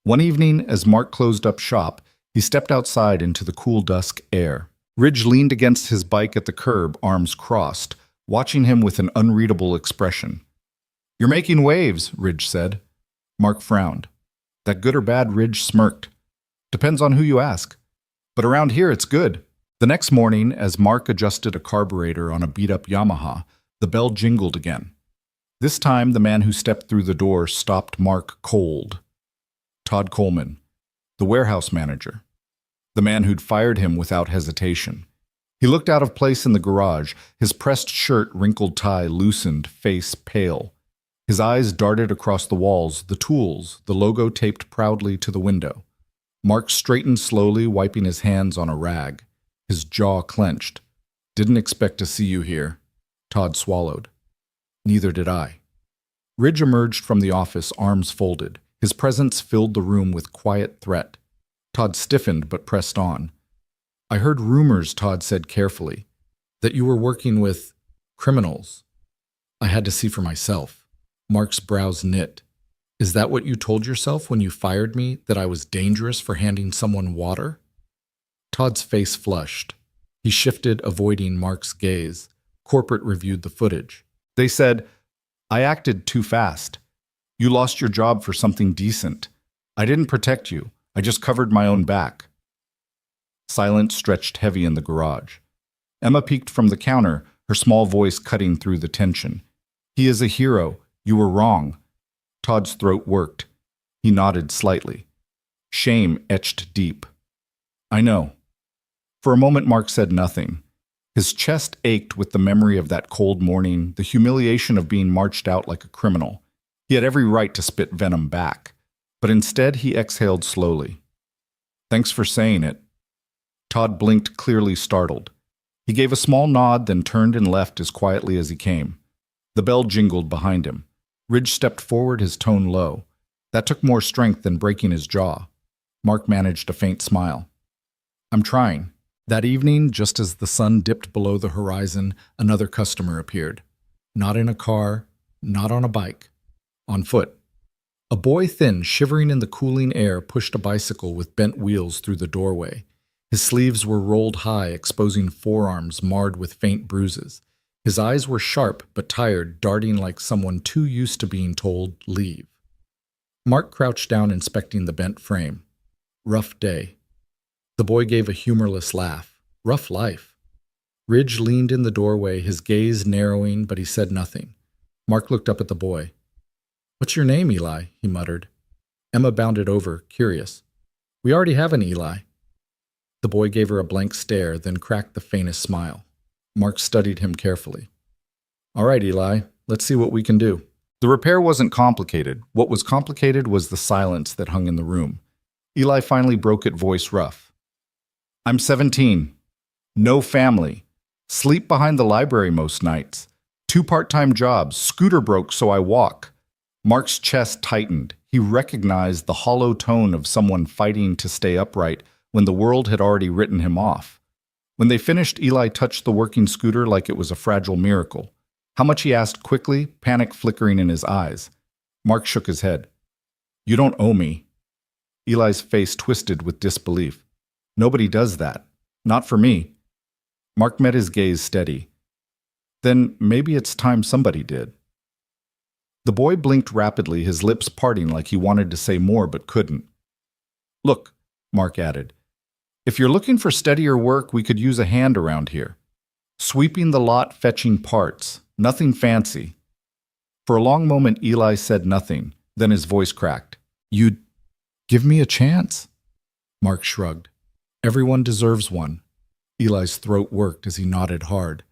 One evening, as Mark closed up shop, he stepped outside into the cool dusk air. Ridge leaned against his bike at the curb, arms crossed, watching him with an unreadable expression. "You're making waves," Ridge said. Mark frowned. "That good or bad?" Ridge smirked. "Depends on who you ask. But around here it's good." The next morning, as Mark adjusted a carburetor on a beat-up Yamaha, the bell jingled again. This time, the man who stepped through the door stopped Mark cold. Todd Coleman, the warehouse manager. The man who'd fired him without hesitation. He looked out of place in the garage, his pressed shirt, wrinkled tie loosened, face pale. His eyes darted across the walls, the tools, the logo taped proudly to the window. Mark straightened slowly, wiping his hands on a rag. His jaw clenched. "Didn't expect to see you here." Todd swallowed. "Neither did I." Ridge emerged from the office, arms folded. His presence filled the room with quiet threat. Todd stiffened but pressed on. "I heard rumors," Todd said carefully, "that you were working with criminals. I had to see for myself." Mark's brows knit. "Is that what you told yourself when you fired me, that I was dangerous for handing someone water?" Todd's face flushed. He shifted, avoiding Mark's gaze. Corporate reviewed the footage. They said, "I acted too fast. You lost your job for something decent. I didn't protect you. I just covered my own back." Silence stretched heavy in the garage. Emma peeked from the counter, her small voice cutting through the tension. "He is a hero. You were wrong." Todd's throat worked. He nodded slightly. Shame etched deep. "I know." For a moment, Mark said nothing. His chest ached with the memory of that cold morning, the humiliation of being marched out like a criminal. He had every right to spit venom back, but instead he exhaled slowly. "Thanks for saying it." Todd blinked, clearly startled. He gave a small nod, then turned and left as quietly as he came. The bell jingled behind him. Ridge stepped forward, his tone low. That took more strength than breaking his jaw. Mark managed a faint smile. "I'm trying." That evening, just as the sun dipped below the horizon, another customer appeared. Not in a car, not on a bike, on foot. A boy thin, shivering in the cooling air, pushed a bicycle with bent wheels through the doorway. His sleeves were rolled high, exposing forearms marred with faint bruises. His eyes were sharp but tired, darting like someone too used to being told, "Leave." Mark crouched down, inspecting the bent frame. Rough day. The boy gave a humorless laugh. Rough life. Ridge leaned in the doorway, his gaze narrowing, but he said nothing. Mark looked up at the boy. "What's your name, Eli?" he muttered. Emma bounded over, curious. "We already have an Eli." The boy gave her a blank stare, then cracked the faintest smile. Mark studied him carefully. "All right, Eli, let's see what we can do." The repair wasn't complicated. What was complicated was the silence that hung in the room. Eli finally broke it, voice rough. "I'm 17. No family. Sleep behind the library most nights. 2 part-time jobs. Scooter broke, so I walk." Mark's chest tightened. He recognized the hollow tone of someone fighting to stay upright when the world had already written him off. When they finished, Eli touched the working scooter like it was a fragile miracle. "How much?" he asked quickly, panic flickering in his eyes. Mark shook his head. "You don't owe me." Eli's face twisted with disbelief. "Nobody does that. Not for me." Mark met his gaze steady. "Then maybe it's time somebody did." The boy blinked rapidly, his lips parting like he wanted to say more but couldn't. "Look," Mark added, "if you're looking for steadier work, we could use a hand around here. Sweeping the lot, fetching parts. Nothing fancy." For a long moment, Eli said nothing. Then his voice cracked. "You'd give me a chance?" Mark shrugged. "Everyone deserves one." Eli's throat worked as he nodded hard.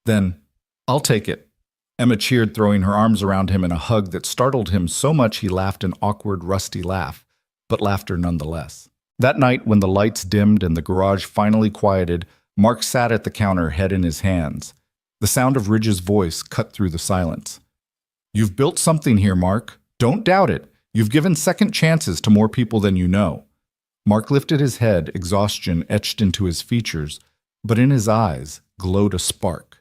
Then, "I'll take it." Emma cheered, throwing her arms around him in a hug that startled him so much he laughed an awkward, rusty laugh, but laughter nonetheless. That night, when the lights dimmed and the garage finally quieted, Mark sat at the counter, head in his hands. The sound of Ridge's voice cut through the silence. "You've built something here, Mark. Don't doubt it. You've given second chances to more people than you know." Mark lifted his head, exhaustion etched into his features, but in his eyes glowed a spark.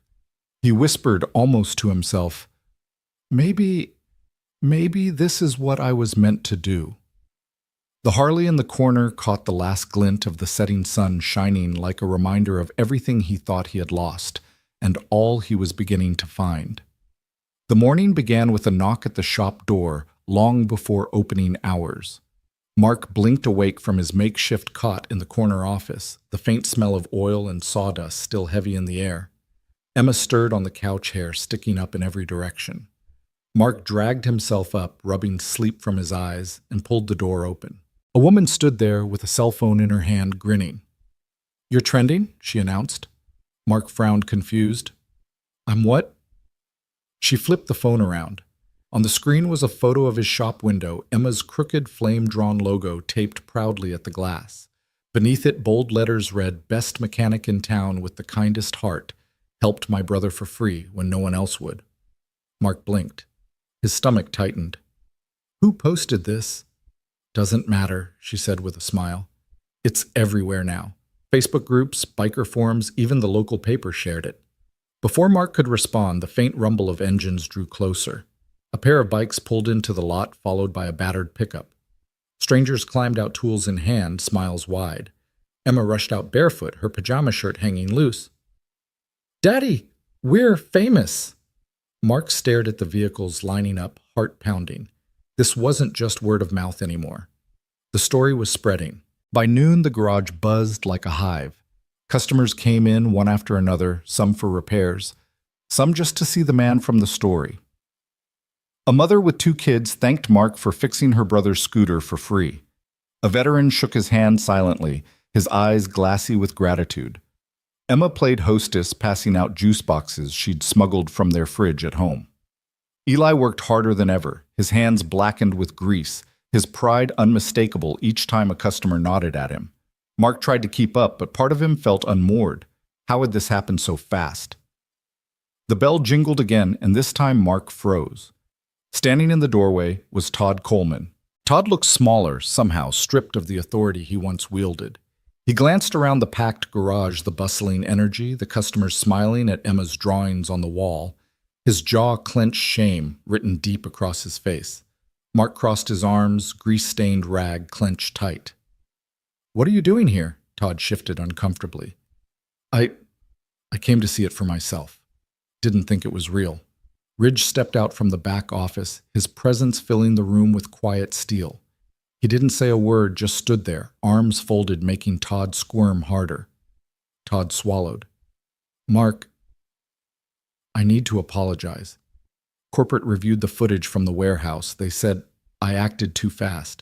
He whispered almost to himself, Maybe this is what I was meant to do." The Harley in the corner caught the last glint of the setting sun, shining like a reminder of everything he thought he had lost, and all he was beginning to find. The morning began with a knock at the shop door, long before opening hours. Mark blinked awake from his makeshift cot in the corner office, the faint smell of oil and sawdust still heavy in the air. Emma stirred on the couch, hair sticking up in every direction. Mark dragged himself up, rubbing sleep from his eyes, and pulled the door open. A woman stood there with a cell phone in her hand, grinning. "You're trending?" she announced. Mark frowned, confused. "I'm what?" She flipped the phone around. On the screen was a photo of his shop window, Emma's crooked, flame-drawn logo taped proudly at the glass. Beneath it, bold letters read, "Best mechanic in town with the kindest heart. Helped my brother for free when no one else would." Mark blinked. His stomach tightened. "Who posted this?" "Doesn't matter," she said with a smile. "It's everywhere now. Facebook groups, biker forums, even the local paper shared it." Before Mark could respond, the faint rumble of engines drew closer. A pair of bikes pulled into the lot, followed by a battered pickup. Strangers climbed out, tools in hand, smiles wide. Emma rushed out barefoot, her pajama shirt hanging loose. "Daddy, we're famous!" Mark stared at the vehicles lining up, heart pounding. This wasn't just word of mouth anymore. The story was spreading. By noon, the garage buzzed like a hive. Customers came in one after another, some for repairs, some just to see the man from the story. A mother with 2 kids thanked Mark for fixing her brother's scooter for free. A veteran shook his hand silently, his eyes glassy with gratitude. Emma played hostess, passing out juice boxes she'd smuggled from their fridge at home. Eli worked harder than ever, his hands blackened with grease, his pride unmistakable each time a customer nodded at him. Mark tried to keep up, but part of him felt unmoored. How had this happened so fast? The bell jingled again, and this time Mark froze. Standing in the doorway was Todd Coleman. Todd looked smaller, somehow, stripped of the authority he once wielded. He glanced around the packed garage, the bustling energy, the customers smiling at Emma's drawings on the wall. His jaw clenched, shame written deep across his face. Mark crossed his arms, grease-stained rag clenched tight. "What are you doing here?" Todd shifted uncomfortably. I came to see it for myself. Didn't think it was real." Ridge stepped out from the back office, his presence filling the room with quiet steel. He didn't say a word, just stood there, arms folded, making Todd squirm harder. Todd swallowed. "Mark, I need to apologize. Corporate reviewed the footage from the warehouse. They said I acted too fast.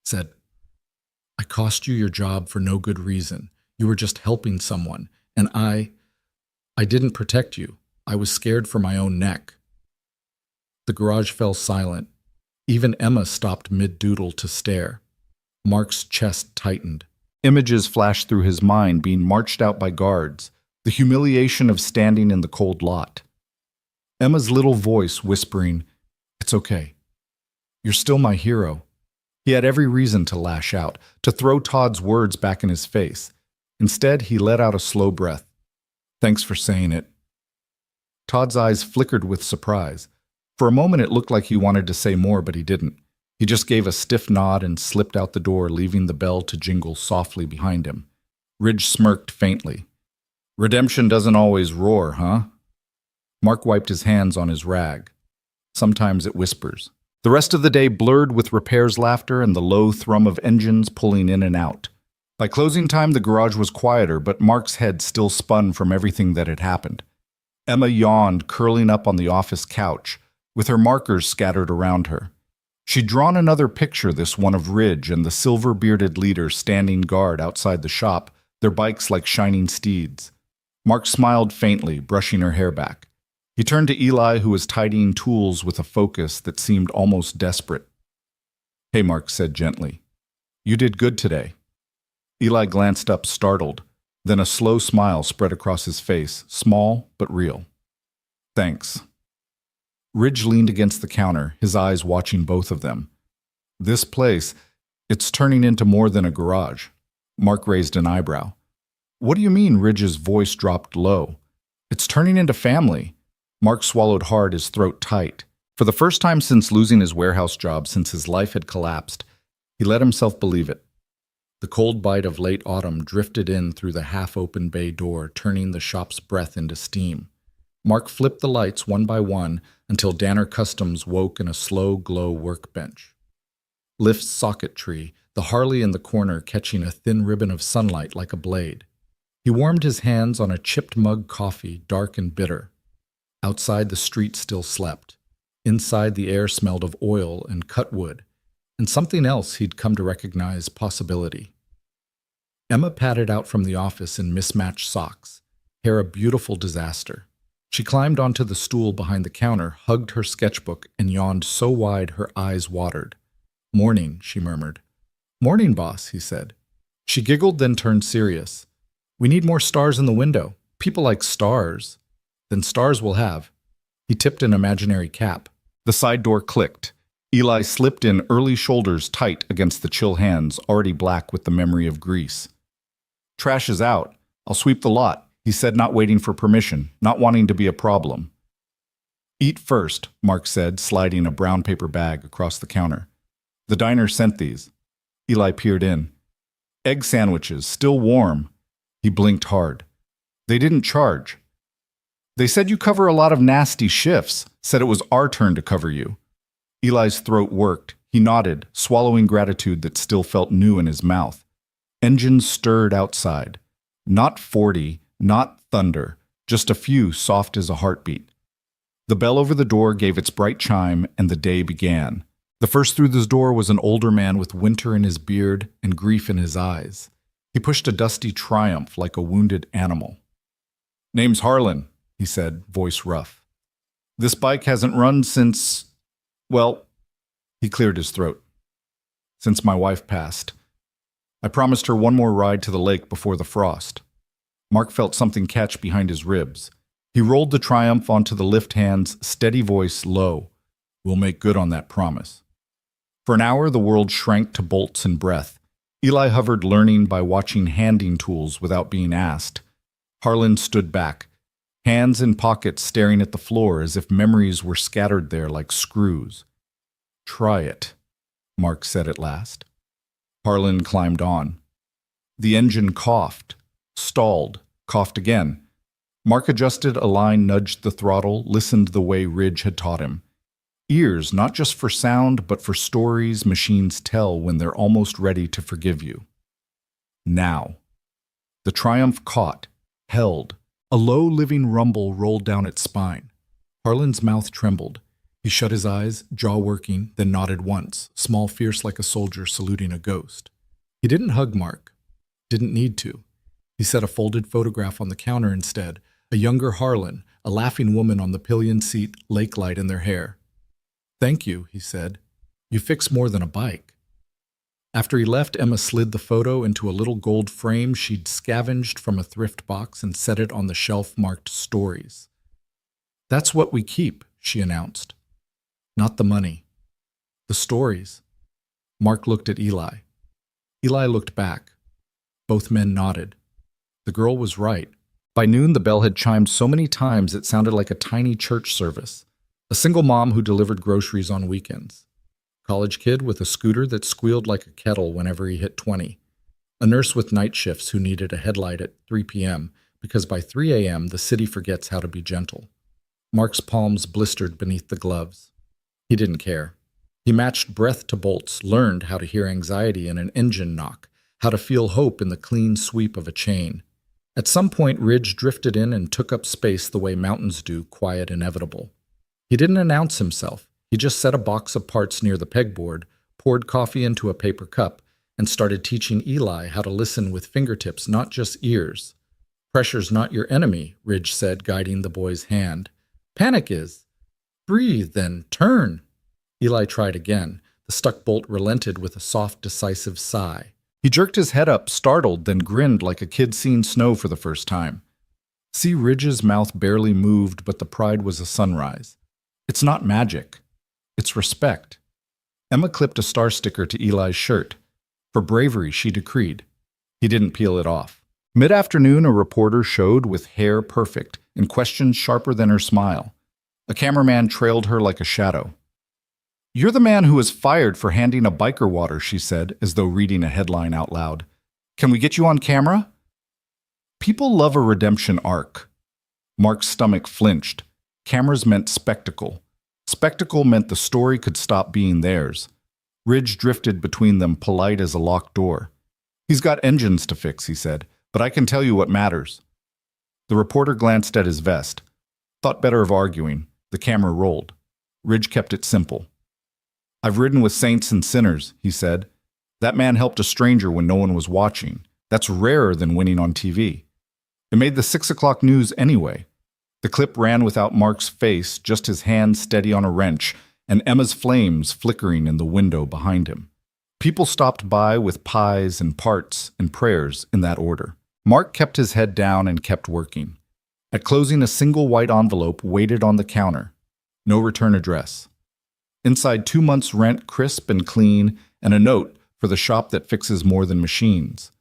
Said, I cost you your job for no good reason. You were just helping someone, and I didn't protect you. I was scared for my own neck." The garage fell silent. Even Emma stopped mid-doodle to stare. Mark's chest tightened. Images flashed through his mind, being marched out by guards, the humiliation of standing in the cold lot. Emma's little voice whispering, "It's okay. You're still my hero." He had every reason to lash out, to throw Todd's words back in his face. Instead, he let out a slow breath. "Thanks for saying it." Todd's eyes flickered with surprise. For a moment it looked like he wanted to say more, but he didn't. He just gave a stiff nod and slipped out the door, leaving the bell to jingle softly behind him. Ridge smirked faintly. "Redemption doesn't always roar, huh?" Mark wiped his hands on his rag. "Sometimes it whispers." The rest of the day blurred with repairs laughter and the low thrum of engines pulling in and out. By closing time, the garage was quieter, but Mark's head still spun from everything that had happened. Emma yawned, curling up on the office couch, with her markers scattered around her. She'd drawn another picture, this one of Ridge and the silver-bearded leader standing guard outside the shop, their bikes like shining steeds. Mark smiled faintly, brushing her hair back. He turned to Eli, who was tidying tools with a focus that seemed almost desperate. "Hey," Mark said gently. "You did good today." Eli glanced up, startled. Then a slow smile spread across his face, small but real. "Thanks." Ridge leaned against the counter, his eyes watching both of them. "This place, it's turning into more than a garage." Mark raised an eyebrow. "What do you mean?" Ridge's voice dropped low. "It's turning into family." Mark swallowed hard, his throat tight. For the first time since losing his warehouse job, since his life had collapsed, he let himself believe it. The cold bite of late autumn drifted in through the half-open bay door, turning the shop's breath into steam. Mark flipped the lights one by one until Danner Customs woke in a slow glow workbench. Lift's socket tree, the Harley in the corner catching a thin ribbon of sunlight like a blade. He warmed his hands on a chipped mug coffee, dark and bitter. Outside, the street still slept. Inside, the air smelled of oil and cut wood, and something else he'd come to recognize possibility. Emma padded out from the office in mismatched socks, hair a beautiful disaster. She climbed onto the stool behind the counter, hugged her sketchbook, and yawned so wide her eyes watered. "Morning," she murmured. "Morning, boss," he said. She giggled, then turned serious. "We need more stars in the window. People like stars." "Then stars we'll have." He tipped an imaginary cap. The side door clicked. Eli slipped in, early shoulders tight against the chill hands, already black with the memory of grease. "Trash is out. I'll sweep the lot," he said, not waiting for permission, not wanting to be a problem. "Eat first," Mark said, sliding a brown paper bag across the counter. "The diner sent these." Eli peered in. "Egg sandwiches, still warm." He blinked hard. "They didn't charge." "They said you cover a lot of nasty shifts, said it was our turn to cover you." Eli's throat worked. He nodded, swallowing gratitude that still felt new in his mouth. Engines stirred outside. Not 40, not thunder, just a few soft as a heartbeat. The bell over the door gave its bright chime, and the day began. The first through the door was an older man with winter in his beard and grief in his eyes. He pushed a dusty Triumph like a wounded animal. "Name's Harlan," he said, voice rough. "This bike hasn't run since, well," he cleared his throat, "since my wife passed. I promised her one more ride to the lake before the frost." Mark felt something catch behind his ribs. He rolled the Triumph onto the lift hands, steady voice low. "We'll make good on that promise." For an hour, the world shrank to bolts and breath. Eli hovered, learning by watching handing tools without being asked. Harlan stood back, hands in pockets, staring at the floor as if memories were scattered there like screws. "Try it," Mark said at last. Harlan climbed on. The engine coughed, stalled, coughed again. Mark adjusted a line, nudged the throttle, listened the way Ridge had taught him. Ears, not just for sound, but for stories machines tell when they're almost ready to forgive you. Now. The Triumph caught, held. A low, living rumble rolled down its spine. Harlan's mouth trembled. He shut his eyes, jaw working, then nodded once, small, fierce like a soldier saluting a ghost. He didn't hug Mark. Didn't need to. He set a folded photograph on the counter instead, a younger Harlan, a laughing woman on the pillion seat, lake light in their hair. "Thank you," he said. "You fix more than a bike." After he left, Emma slid the photo into a little gold frame she'd scavenged from a thrift box and set it on the shelf marked Stories. "That's what we keep," she announced. "Not the money. The stories." Mark looked at Eli. Eli looked back. Both men nodded. The girl was right. By noon, the bell had chimed so many times it sounded like a tiny church service. A single mom who delivered groceries on weekends. College kid with a scooter that squealed like a kettle whenever he hit 20. A nurse with night shifts who needed a headlight at 3 p.m. because by 3 a.m. the city forgets how to be gentle. Mark's palms blistered beneath the gloves. He didn't care. He matched breath to bolts, learned how to hear anxiety in an engine knock, how to feel hope in the clean sweep of a chain. At some point, Ridge drifted in and took up space the way mountains do, quiet, inevitable. He didn't announce himself. He just set a box of parts near the pegboard, poured coffee into a paper cup, and started teaching Eli how to listen with fingertips, not just ears. "Pressure's not your enemy," Ridge said, guiding the boy's hand. "Panic is. Breathe, then turn." Eli tried again. The stuck bolt relented with a soft, decisive sigh. He jerked his head up, startled, then grinned like a kid seeing snow for the first time. See, Ridge's mouth barely moved, but the pride was a sunrise. "It's not magic. It's respect." Emma clipped a star sticker to Eli's shirt. For bravery, she decreed. He didn't peel it off. Mid-afternoon, a reporter showed with hair perfect and questions sharper than her smile. A cameraman trailed her like a shadow. "You're the man who was fired for handing a biker water," she said, as though reading a headline out loud. "Can we get you on camera?" People love a redemption arc. Mark's stomach flinched. Cameras meant spectacle. Spectacle meant the story could stop being theirs. Ridge drifted between them, polite as a locked door. "He's got engines to fix," he said, "but I can tell you what matters." The reporter glanced at his vest. Thought better of arguing. The camera rolled. Ridge kept it simple. "I've ridden with saints and sinners," he said. "That man helped a stranger when no one was watching. That's rarer than winning on TV." It made the 6 o'clock news anyway. The clip ran without Mark's face, just his hand steady on a wrench, and Emma's flames flickering in the window behind him. People stopped by with pies and parts and prayers in that order. Mark kept his head down and kept working. At closing, a single white envelope waited on the counter. No return address. Inside, 2 months' rent, crisp and clean, and a note for the shop that fixes more than machines.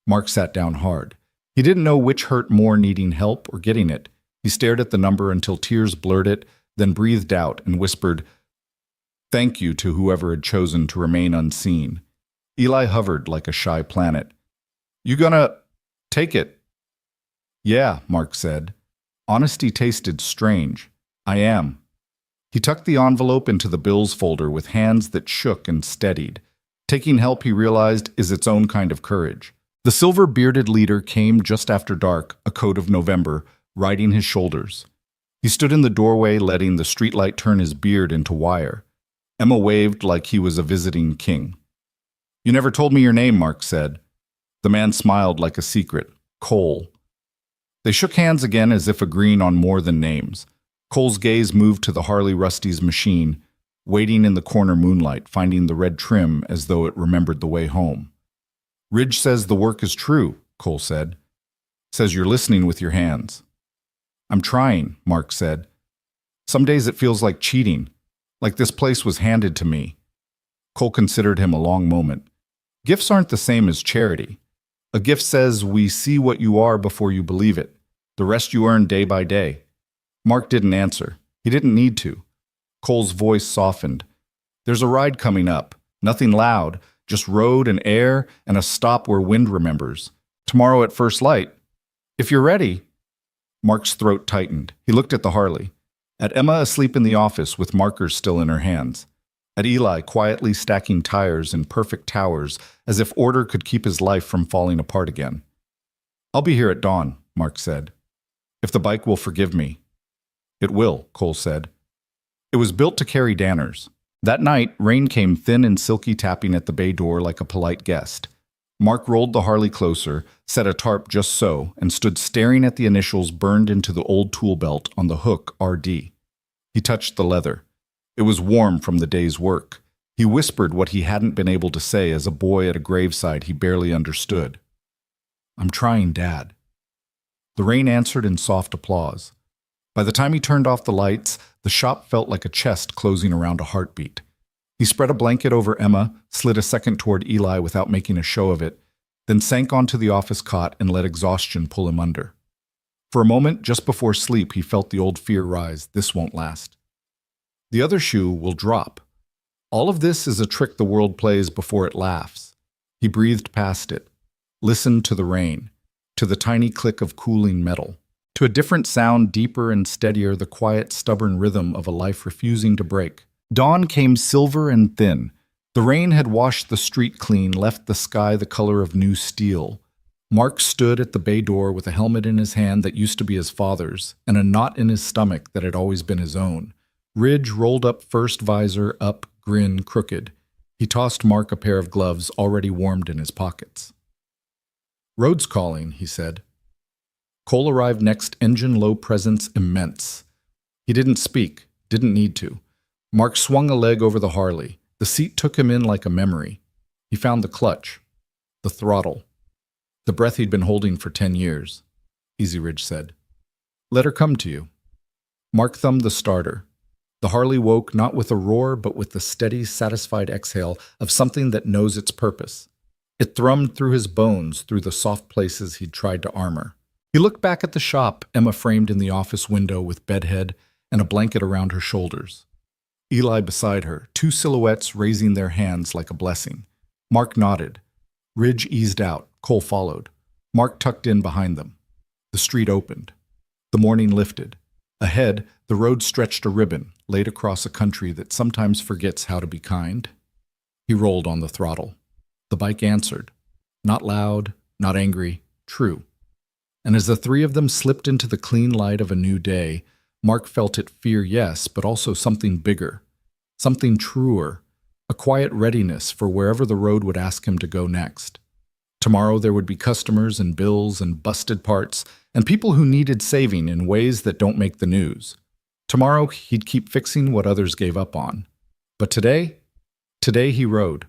Mark sat down hard. He didn't know which hurt more, needing help or getting it. He stared at the number until tears blurred it, then breathed out and whispered, "Thank you" to whoever had chosen to remain unseen. Eli hovered like a shy planet. "You gonna take it?" "Yeah," Mark said. Honesty tasted strange. "I am." He tucked the envelope into the bills folder with hands that shook and steadied. Taking help, he realized, is its own kind of courage. The silver-bearded leader came just after dark, a coat of November, riding his shoulders. He stood in the doorway, letting the streetlight turn his beard into wire. Emma waved like he was a visiting king. "You never told me your name," Mark said. The man smiled like a secret. "Cole." They shook hands again as if agreeing on more than names. Cole's gaze moved to the Harley Rusty's machine, waiting in the corner moonlight, finding the red trim as though it remembered the way home. "Ridge says the work is true," Cole said. "Says you're listening with your hands." "I'm trying," Mark said. "Some days it feels like cheating, like this place was handed to me." Cole considered him a long moment. Gifts aren't the same as charity. A gift says we see what you are before you believe it. The rest you earn day by day. Mark didn't answer. He didn't need to. Cole's voice softened. There's a ride coming up. Nothing loud, just road and air and a stop where wind remembers. Tomorrow at first light. If you're ready. Mark's throat tightened. He looked at the Harley. At Emma asleep in the office with markers still in her hands. At Eli quietly stacking tires in perfect towers as if order could keep his life from falling apart again. I'll be here at dawn, Mark said. If the bike will forgive me. It will, Cole said. It was built to carry Danners. That night, rain came thin and silky tapping at the bay door like a polite guest. Mark rolled the Harley closer, set a tarp just so, and stood staring at the initials burned into the old tool belt on the hook RD. He touched the leather. It was warm from the day's work. He whispered what he hadn't been able to say as a boy at a graveside he barely understood. I'm trying, Dad. The rain answered in soft applause. By the time he turned off the lights, the shop felt like a chest closing around a heartbeat. He spread a blanket over Emma, slid a second toward Eli without making a show of it, then sank onto the office cot and let exhaustion pull him under. For a moment, just before sleep, he felt the old fear rise. This won't last. The other shoe will drop. All of this is a trick the world plays before it laughs. He breathed past it, listened to the rain, to the tiny click of cooling metal, to a different sound deeper and steadier, the quiet, stubborn rhythm of a life refusing to break. Dawn came silver and thin. The rain had washed the street clean, left the sky the color of new steel. Mark stood at the bay door with a helmet in his hand that used to be his father's, and a knot in his stomach that had always been his own. Ridge rolled up first visor, up, grin, crooked. He tossed Mark a pair of gloves already warmed in his pockets. Road's calling, he said. Cole arrived next, engine low presence immense. He didn't speak, didn't need to. Mark swung a leg over the Harley. The seat took him in like a memory. He found the clutch, the throttle, the breath he'd been holding for 10 years. Easy, Ridge said. Let her come to you. Mark thumbed the starter. The Harley woke not with a roar, but with the steady, satisfied exhale of something that knows its purpose. It thrummed through his bones, through the soft places he'd tried to armor. He looked back at the shop, Emma framed in the office window with bedhead and a blanket around her shoulders. Eli beside her, two silhouettes raising their hands like a blessing. Mark nodded. Ridge eased out. Cole followed. Mark tucked in behind them. The street opened. The morning lifted. Ahead, the road stretched a ribbon, laid across a country that sometimes forgets how to be kind. He rolled on the throttle. The bike answered. Not loud, not angry, true. And as the three of them slipped into the clean light of a new day, Mark felt it fear, yes, but also something bigger, something truer, a quiet readiness for wherever the road would ask him to go next. Tomorrow there would be customers and bills and busted parts and people who needed saving in ways that don't make the news. Tomorrow he'd keep fixing what others gave up on. But today he rode.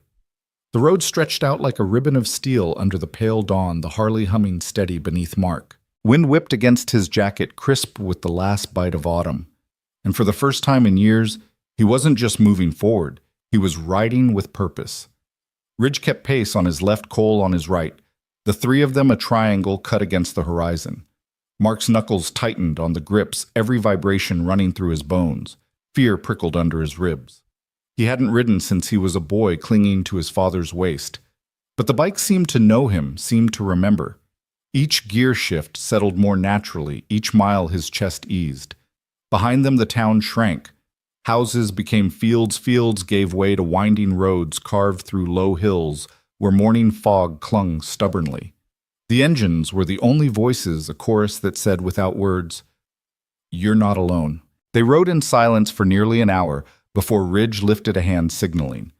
The road stretched out like a ribbon of steel under the pale dawn, the Harley humming steady beneath Mark. Wind whipped against his jacket, crisp with the last bite of autumn. And for the first time in years, he wasn't just moving forward, he was riding with purpose. Ridge kept pace on his left, Cole on his right, the three of them a triangle cut against the horizon. Mark's knuckles tightened on the grips, every vibration running through his bones. Fear prickled under his ribs. He hadn't ridden since he was a boy clinging to his father's waist. But the bike seemed to know him, seemed to remember. Each gear shift settled more naturally, each mile his chest eased. Behind them the town shrank. Houses became fields, fields gave way to winding roads carved through low hills where morning fog clung stubbornly. The engines were the only voices, a chorus that said without words, "You're not alone." They rode in silence for nearly an hour before Ridge lifted a hand signaling.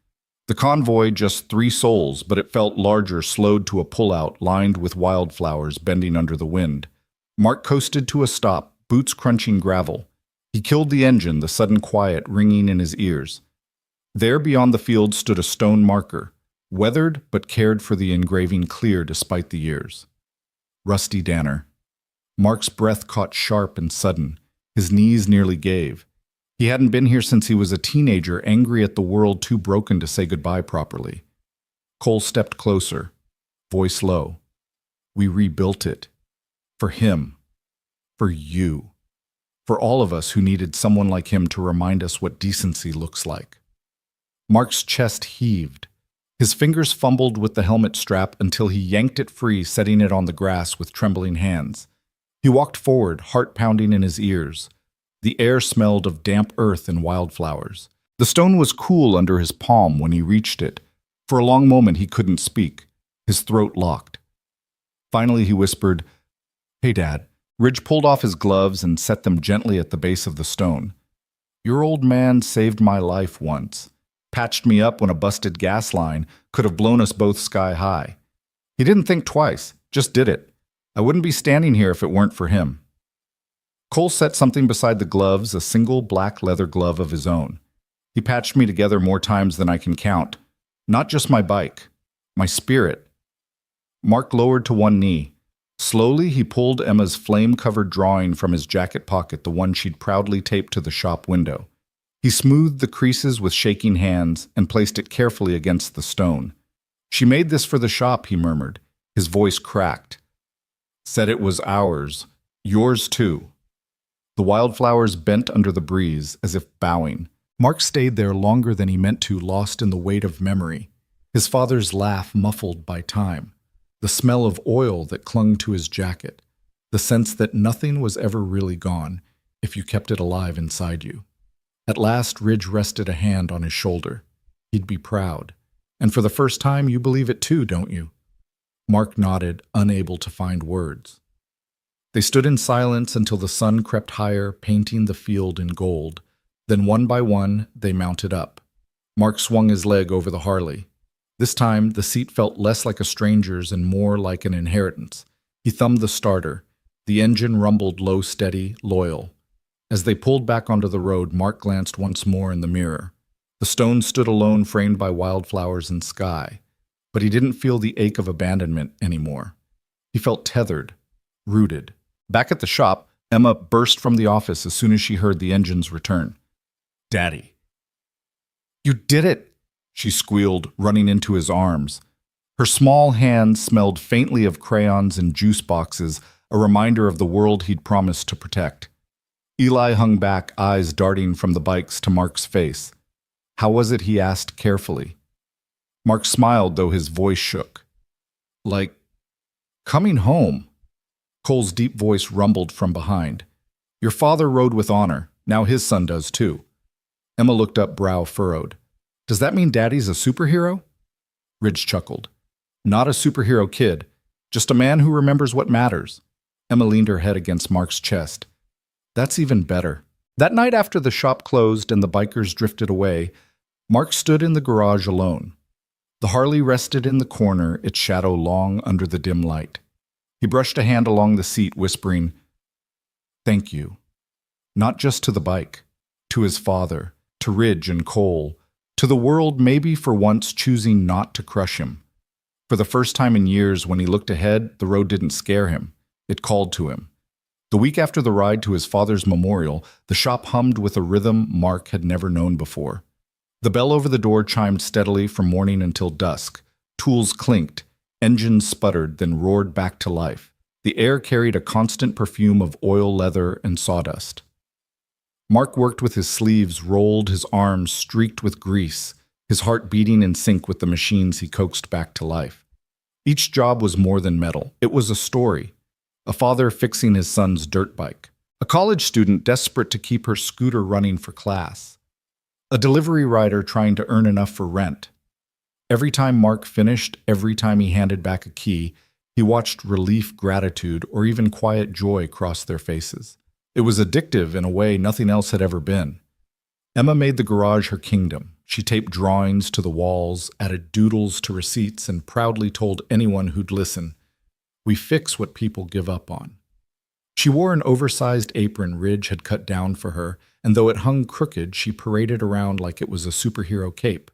The convoy, just 3 souls, but it felt larger, slowed to a pullout lined with wildflowers bending under the wind. Mark coasted to a stop, boots crunching gravel. He killed the engine, the sudden quiet ringing in his ears. There beyond the field stood a stone marker, weathered but cared for the engraving clear despite the years. Rusty Danner. Mark's breath caught sharp and sudden. His knees nearly gave. He hadn't been here since he was a teenager, angry at the world too broken to say goodbye properly. Cole stepped closer, voice low. We rebuilt it. For him. For you. For all of us who needed someone like him to remind us what decency looks like. Mark's chest heaved. His fingers fumbled with the helmet strap until he yanked it free, setting it on the grass with trembling hands. He walked forward, heart pounding in his ears. The air smelled of damp earth and wildflowers. The stone was cool under his palm when he reached it. For a long moment he couldn't speak, his throat locked. Finally he whispered, "Hey, Dad." Ridge pulled off his gloves and set them gently at the base of the stone. "Your old man saved my life once. Patched me up when a busted gas line could have blown us both sky high. He didn't think twice, just did it. I wouldn't be standing here if it weren't for him." Cole set something beside the gloves, a single black leather glove of his own. He patched me together more times than I can count. Not just my bike, my spirit. Mark lowered to one knee. Slowly, he pulled Emma's flame-covered drawing from his jacket pocket, the one she'd proudly taped to the shop window. He smoothed the creases with shaking hands and placed it carefully against the stone. "She made this for the shop," he murmured. His voice cracked. "Said it was ours. Yours too." The wildflowers bent under the breeze, as if bowing. Mark stayed there longer than he meant to, lost in the weight of memory. His father's laugh muffled by time. The smell of oil that clung to his jacket. The sense that nothing was ever really gone if you kept it alive inside you. At last, Ridge rested a hand on his shoulder. He'd be proud. "And for the first time, you believe it too, don't you?" Mark nodded, unable to find words. They stood in silence until the sun crept higher, painting the field in gold. Then one by one, they mounted up. Mark swung his leg over the Harley. This time, the seat felt less like a stranger's and more like an inheritance. He thumbed the starter. The engine rumbled low, steady, loyal. As they pulled back onto the road, Mark glanced once more in the mirror. The stone stood alone, framed by wildflowers and sky. But he didn't feel the ache of abandonment anymore. He felt tethered, rooted. Back at the shop, Emma burst from the office as soon as she heard the engine's return. "Daddy." "You did it!" she squealed, running into his arms. Her small hands smelled faintly of crayons and juice boxes, a reminder of the world he'd promised to protect. Eli hung back, eyes darting from the bikes to Mark's face. "How was it?" he asked carefully. Mark smiled, though his voice shook. "Like coming home." Cole's deep voice rumbled from behind. "Your father rode with honor. Now his son does too." Emma looked up, brow furrowed. "Does that mean Daddy's a superhero?" Ridge chuckled. "Not a superhero kid, just a man who remembers what matters." Emma leaned her head against Mark's chest. "That's even better." That night after the shop closed and the bikers drifted away, Mark stood in the garage alone. The Harley rested in the corner, its shadow long under the dim light. He brushed a hand along the seat, whispering, "Thank you." Not just to the bike, to his father, to Ridge and Cole, to the world maybe for once choosing not to crush him. For the first time in years, when he looked ahead, the road didn't scare him. It called to him. The week after the ride to his father's memorial, the shop hummed with a rhythm Mark had never known before. The bell over the door chimed steadily from morning until dusk. Tools clinked. Engines sputtered, then roared back to life. The air carried a constant perfume of oil, leather, and sawdust. Mark worked with his sleeves rolled, his arms streaked with grease, his heart beating in sync with the machines he coaxed back to life. Each job was more than metal. It was a story. A father fixing his son's dirt bike. A college student desperate to keep her scooter running for class. A delivery rider trying to earn enough for rent. Every time Mark finished, every time he handed back a key, he watched relief, gratitude, or even quiet joy cross their faces. It was addictive in a way nothing else had ever been. Emma made the garage her kingdom. She taped drawings to the walls, added doodles to receipts, and proudly told anyone who'd listen, "We fix what people give up on." She wore an oversized apron Ridge had cut down for her, and though it hung crooked, she paraded around like it was a superhero cape.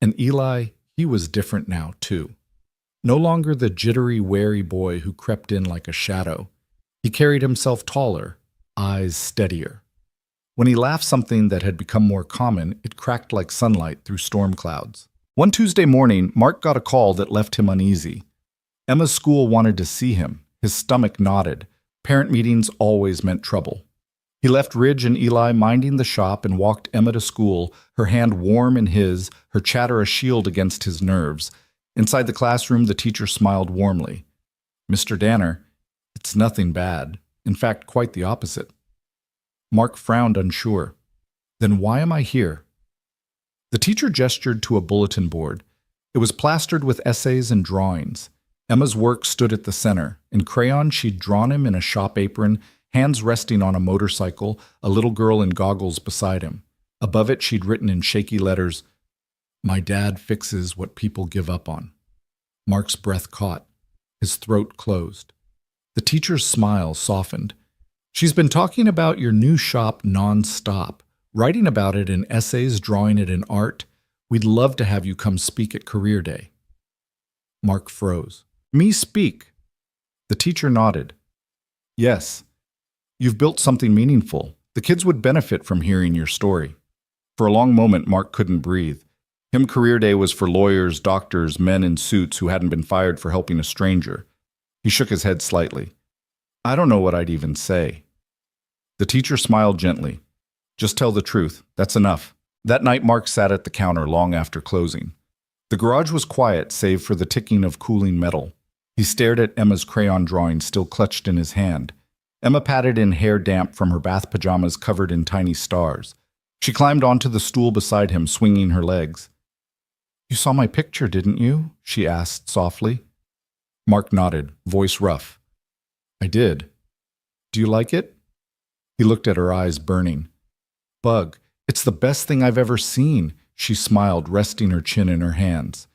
And Eli, he was different now, too. No longer the jittery, wary boy who crept in like a shadow. He carried himself taller, eyes steadier. When he laughed something that had become more common, it cracked like sunlight through storm clouds. One Tuesday morning, Mark got a call that left him uneasy. Emma's school wanted to see him. His stomach knotted. Parent meetings always meant trouble. He left Ridge and Eli minding the shop and walked Emma to school, her hand warm in his, her chatter a shield against his nerves. Inside the classroom, the teacher smiled warmly. "Mr. Danner, it's nothing bad. In fact, quite the opposite." Mark frowned, unsure. "Then why am I here?" The teacher gestured to a bulletin board. It was plastered with essays and drawings. Emma's work stood at the center. In crayon, she'd drawn him in a shop apron, hands resting on a motorcycle, a little girl in goggles beside him. Above it, she'd written in shaky letters, "My dad fixes what people give up on." Mark's breath caught. His throat closed. The teacher's smile softened. "She's been talking about your new shop non-stop, writing about it in essays, drawing it in art. We'd love to have you come speak at Career Day." Mark froze. "Me speak?" The teacher nodded. "Yes. You've built something meaningful. The kids would benefit from hearing your story." For a long moment, Mark couldn't breathe. Him Career Day was for lawyers, doctors, men in suits who hadn't been fired for helping a stranger. He shook his head slightly. "I don't know what I'd even say." The teacher smiled gently. "Just tell the truth. That's enough." That night, Mark sat at the counter long after closing. The garage was quiet, save for the ticking of cooling metal. He stared at Emma's crayon drawing still clutched in his hand. Emma patted in hair damp from her bath pajamas covered in tiny stars. She climbed onto the stool beside him, swinging her legs. "You saw my picture, didn't you?" she asked softly. Mark nodded, voice rough. "I did. Do you like it?" He looked at her eyes burning. "Bug, it's the best thing I've ever seen," she smiled, resting her chin in her hands.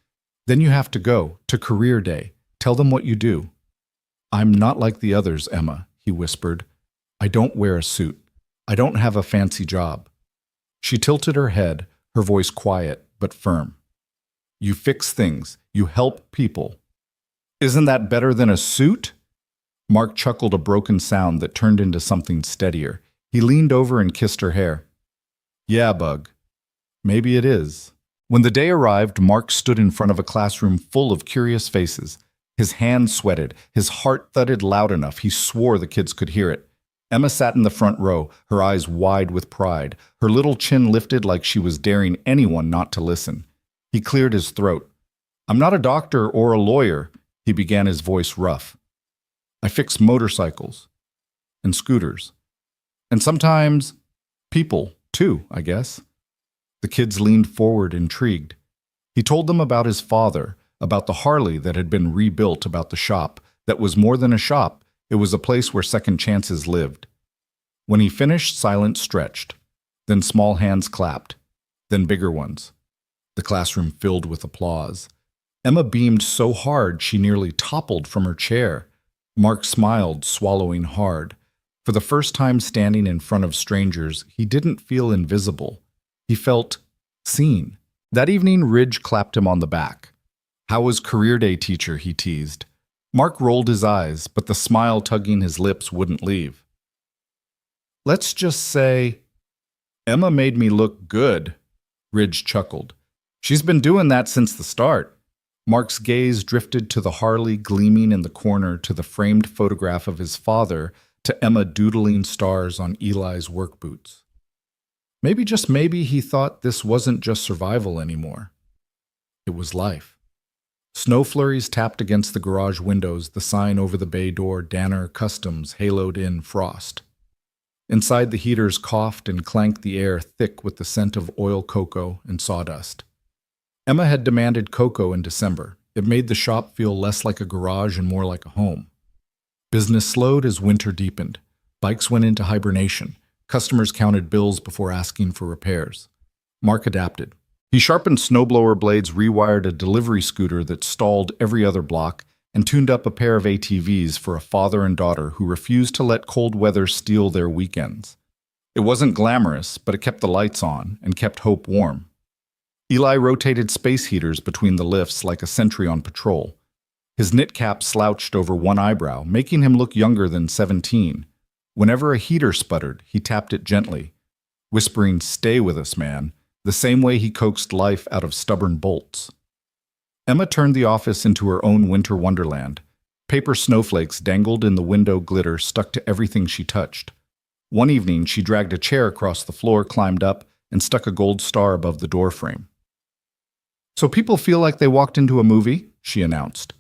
"Then you have to go, to Career Day. Tell them what you do." "I'm not like the others, Emma," he whispered. "I don't wear a suit. I don't have a fancy job." She tilted her head, her voice quiet but firm. "You fix things. You help people. Isn't that better than a suit?" Mark chuckled a broken sound that turned into something steadier. He leaned over and kissed her hair. "Yeah, Bug. Maybe it is." When the day arrived, Mark stood in front of a classroom full of curious faces. His hands sweated. His heart thudded loud enough he swore the kids could hear it. Emma sat in the front row, her eyes wide with pride, her little chin lifted like she was daring anyone not to listen. He cleared his throat. "I'm not a doctor or a lawyer," he began, his voice rough. "I fix motorcycles and scooters. And sometimes people, too, I guess." The kids leaned forward, intrigued. He told them about his father, about the Harley that had been rebuilt, about the shop that was more than a shop. It was a place where second chances lived. When he finished, silence stretched. Then small hands clapped. Then bigger ones. The classroom filled with applause. Emma beamed so hard she nearly toppled from her chair. Mark smiled, swallowing hard. For the first time standing in front of strangers, he didn't feel invisible. He felt seen. That evening, Ridge clapped him on the back. "How was Career Day, teacher?" he teased. Mark rolled his eyes, but the smile tugging his lips wouldn't leave. "Let's just say, Emma made me look good," Ridge chuckled. "She's been doing that since the start." Mark's gaze drifted to the Harley gleaming in the corner, to the framed photograph of his father, to Emma doodling stars on Eli's work boots. Maybe, just maybe, he thought this wasn't just survival anymore. It was life. Snow flurries tapped against the garage windows, the sign over the bay door, Danner Customs, haloed in frost. Inside, the heaters coughed and clanked, the air thick with the scent of oil cocoa and sawdust. Emma had demanded cocoa in December. It made the shop feel less like a garage and more like a home. Business slowed as winter deepened. Bikes went into hibernation. Customers counted bills before asking for repairs. Mark adapted. He sharpened snowblower blades, rewired a delivery scooter that stalled every other block, and tuned up a pair of ATVs for a father and daughter who refused to let cold weather steal their weekends. It wasn't glamorous, but it kept the lights on and kept hope warm. Eli rotated space heaters between the lifts like a sentry on patrol. His knit cap slouched over one eyebrow, making him look younger than 17. Whenever a heater sputtered, he tapped it gently, whispering, "Stay with us, man. the same way he coaxed life out of stubborn bolts. Emma turned the office into her own winter wonderland. Paper snowflakes dangled in the window glitter stuck to everything she touched. One evening, she dragged a chair across the floor, climbed up, and stuck a gold star above the doorframe. "So people feel like they walked into a movie?" she announced.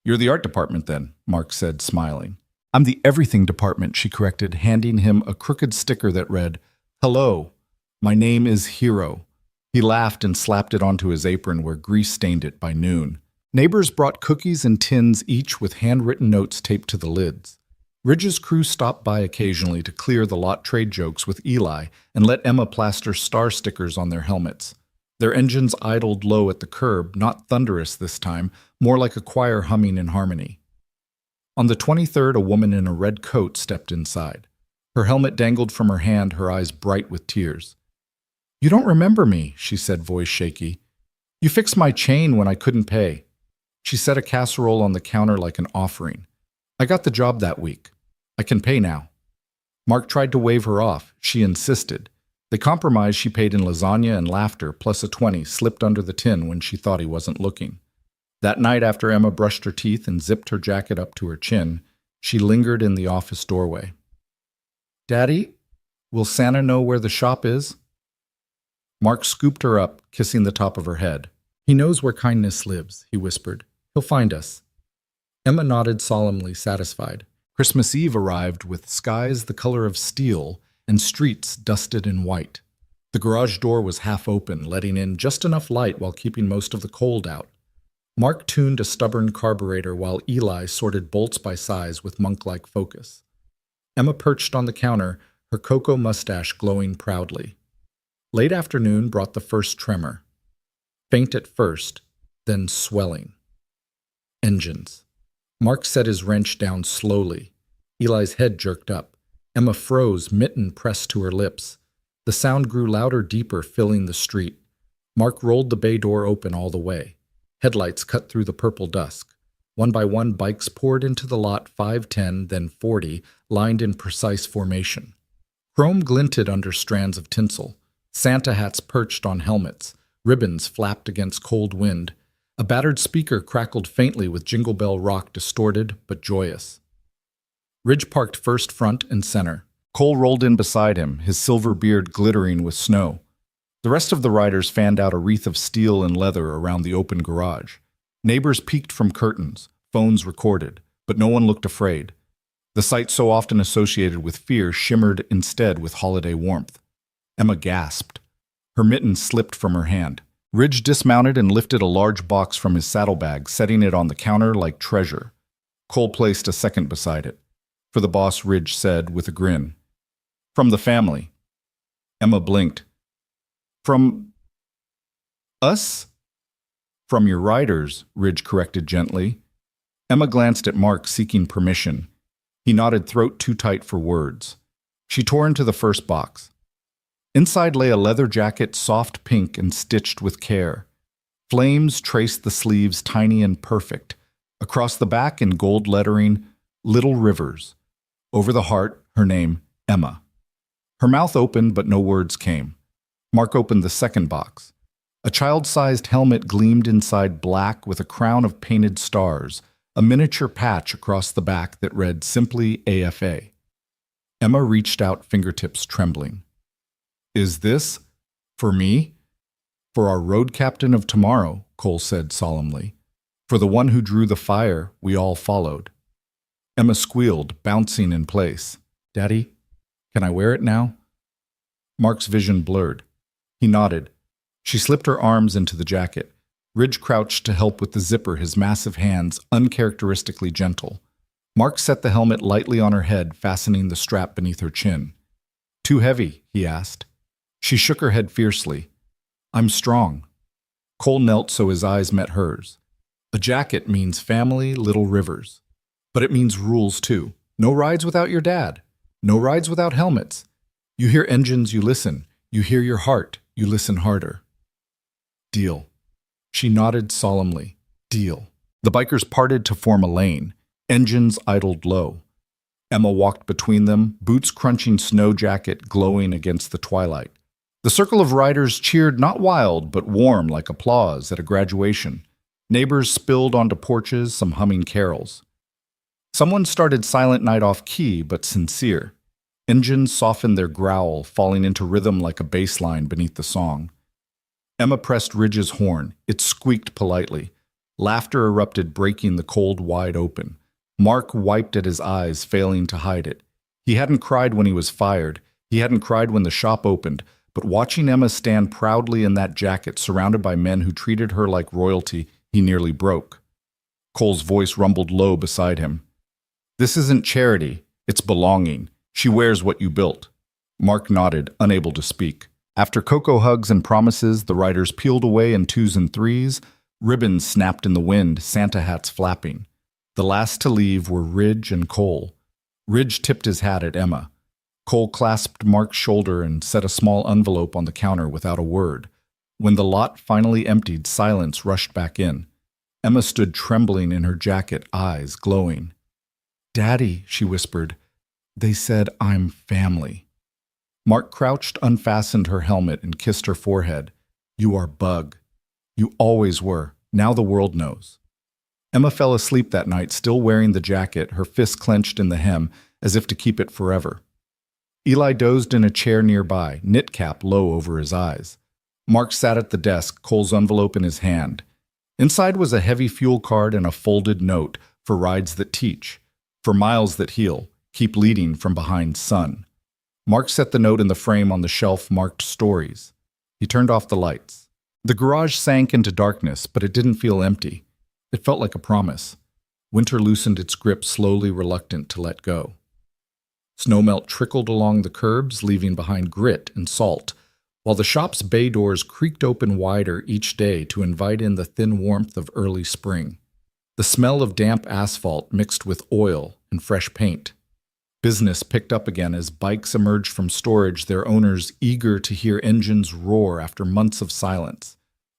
"You're the art department then," Mark said, smiling. "I'm the everything department," she corrected, handing him a crooked sticker that read, "Hello, my name is Hero." He laughed and slapped it onto his apron where grease stained it by noon. Neighbors brought cookies and tins, each with handwritten notes taped to the lids. Ridge's crew stopped by occasionally to clear the lot trade jokes with Eli and let Emma plaster star stickers on their helmets. Their engines idled low at the curb, not thunderous this time, more like a choir humming in harmony. On the 23rd, a woman in a red coat stepped inside. Her helmet dangled from her hand, her eyes bright with tears. "You don't remember me," she said, voice shaky. "You fixed my chain when I couldn't pay." She set a casserole on the counter like an offering. "I got the job that week. I can pay now." Mark tried to wave her off. She insisted. They compromised. She paid in lasagna and laughter, plus a 20 slipped under the tin when she thought he wasn't looking. That night, after Emma brushed her teeth and zipped her jacket up to her chin, she lingered in the office doorway. "Daddy, will Santa know where the shop is?" Mark scooped her up, kissing the top of her head. "He knows where kindness lives," he whispered. "He'll find us." Emma nodded solemnly, satisfied. Christmas Eve arrived with skies the color of steel and streets dusted in white. The garage door was half open, letting in just enough light while keeping most of the cold out. Mark tuned a stubborn carburetor while Eli sorted bolts by size with monk-like focus. Emma perched on the counter, her cocoa mustache glowing proudly. Late afternoon brought the first tremor. Faint at first, then swelling. Engines. Mark set his wrench down slowly. Eli's head jerked up. Emma froze, mitten pressed to her lips. The sound grew louder, deeper, filling the street. Mark rolled the bay door open all the way. Headlights cut through the purple dusk. One by one, bikes poured into the lot, 5, 10, then 40, lined in precise formation. Chrome glinted under strands of tinsel. Santa hats perched on helmets. Ribbons flapped against cold wind. A battered speaker crackled faintly with Jingle Bell rock, distorted but joyous. Ridge parked first, front and center. Cole rolled in beside him, his silver beard glittering with snow. The rest of the riders fanned out a wreath of steel and leather around the open garage. Neighbors peeked from curtains, phones recorded, but no one looked afraid. The sight so often associated with fear shimmered instead with holiday warmth. Emma gasped. Her mitten slipped from her hand. Ridge dismounted and lifted a large box from his saddlebag, setting it on the counter like treasure. Cole placed a second beside it. "For the boss," Ridge said with a grin. "From the family." Emma blinked. "From us?" "From your riders," Ridge corrected gently. Emma glanced at Mark, seeking permission. He nodded, throat too tight for words. She tore into the first box. Inside lay a leather jacket, soft pink and stitched with care. Flames traced the sleeves, tiny and perfect. Across the back in gold lettering, "Little Rivers." Over the heart, her name, Emma. Her mouth opened, but no words came. Mark opened the second box. A child-sized helmet gleamed inside, black with a crown of painted stars, a miniature patch across the back that read simply AFA. Emma reached out, fingertips trembling. "Is this for me?" "For our road captain of tomorrow," Cole said solemnly. "For the one who drew the fire we all followed." Emma squealed, bouncing in place. "Daddy, can I wear it now?" Mark's vision blurred. He nodded. She slipped her arms into the jacket. Ridge crouched to help with the zipper, his massive hands uncharacteristically gentle. Mark set the helmet lightly on her head, fastening the strap beneath her chin. "Too heavy?" he asked. She shook her head fiercely. "I'm strong." Cole knelt so his eyes met hers. A jacket means family, Little Rivers. But it means rules too. No rides without your dad. No rides without helmets. You hear engines, you listen. You hear your heart, you listen harder. Deal. She nodded solemnly. Deal. The bikers parted to form a lane. Engines idled low. Emma walked between them, boots crunching snow jacket glowing against the twilight. The circle of riders cheered not wild, but warm like applause at a graduation. Neighbors spilled onto porches, some humming carols. Someone started Silent Night off key, but sincere. Engines softened their growl, falling into rhythm like a bass line beneath the song. Emma pressed Ridge's horn. It squeaked politely. Laughter erupted, breaking the cold wide open. Mark wiped at his eyes, failing to hide it. He hadn't cried when he was fired. He hadn't cried when the shop opened. But watching Emma stand proudly in that jacket, surrounded by men who treated her like royalty, he nearly broke. Cole's voice rumbled low beside him. "This isn't charity. It's belonging. She wears what you built." Mark nodded, unable to speak. After cocoa hugs and promises, the riders peeled away in twos and threes. Ribbons snapped in the wind, Santa hats flapping. The last to leave were Ridge and Cole. Ridge tipped his hat at Emma. Cole clasped Mark's shoulder and set a small envelope on the counter without a word. When the lot finally emptied, silence rushed back in. Emma stood trembling in her jacket, eyes glowing. "Daddy," she whispered, "they said I'm family." Mark crouched, unfastened her helmet, and kissed her forehead. "You are Bug. You always were. Now the world knows." Emma fell asleep that night, still wearing the jacket, her fist clenched in the hem, as if to keep it forever. Eli dozed in a chair nearby, knit cap low over his eyes. Mark sat at the desk, Cole's envelope in his hand. Inside was a heavy fuel card and a folded note for rides that teach, for miles that heal, keep leading from behind sun. Mark set the note in the frame on the shelf marked stories. He turned off the lights. The garage sank into darkness, but it didn't feel empty. It felt like a promise. Winter loosened its grip, slowly reluctant to let go. Snowmelt trickled along the curbs, leaving behind grit and salt, while the shop's bay doors creaked open wider each day to invite in the thin warmth of early spring. The smell of damp asphalt mixed with oil and fresh paint. Business picked up again as bikes emerged from storage, their owners eager to hear engines roar after months of silence.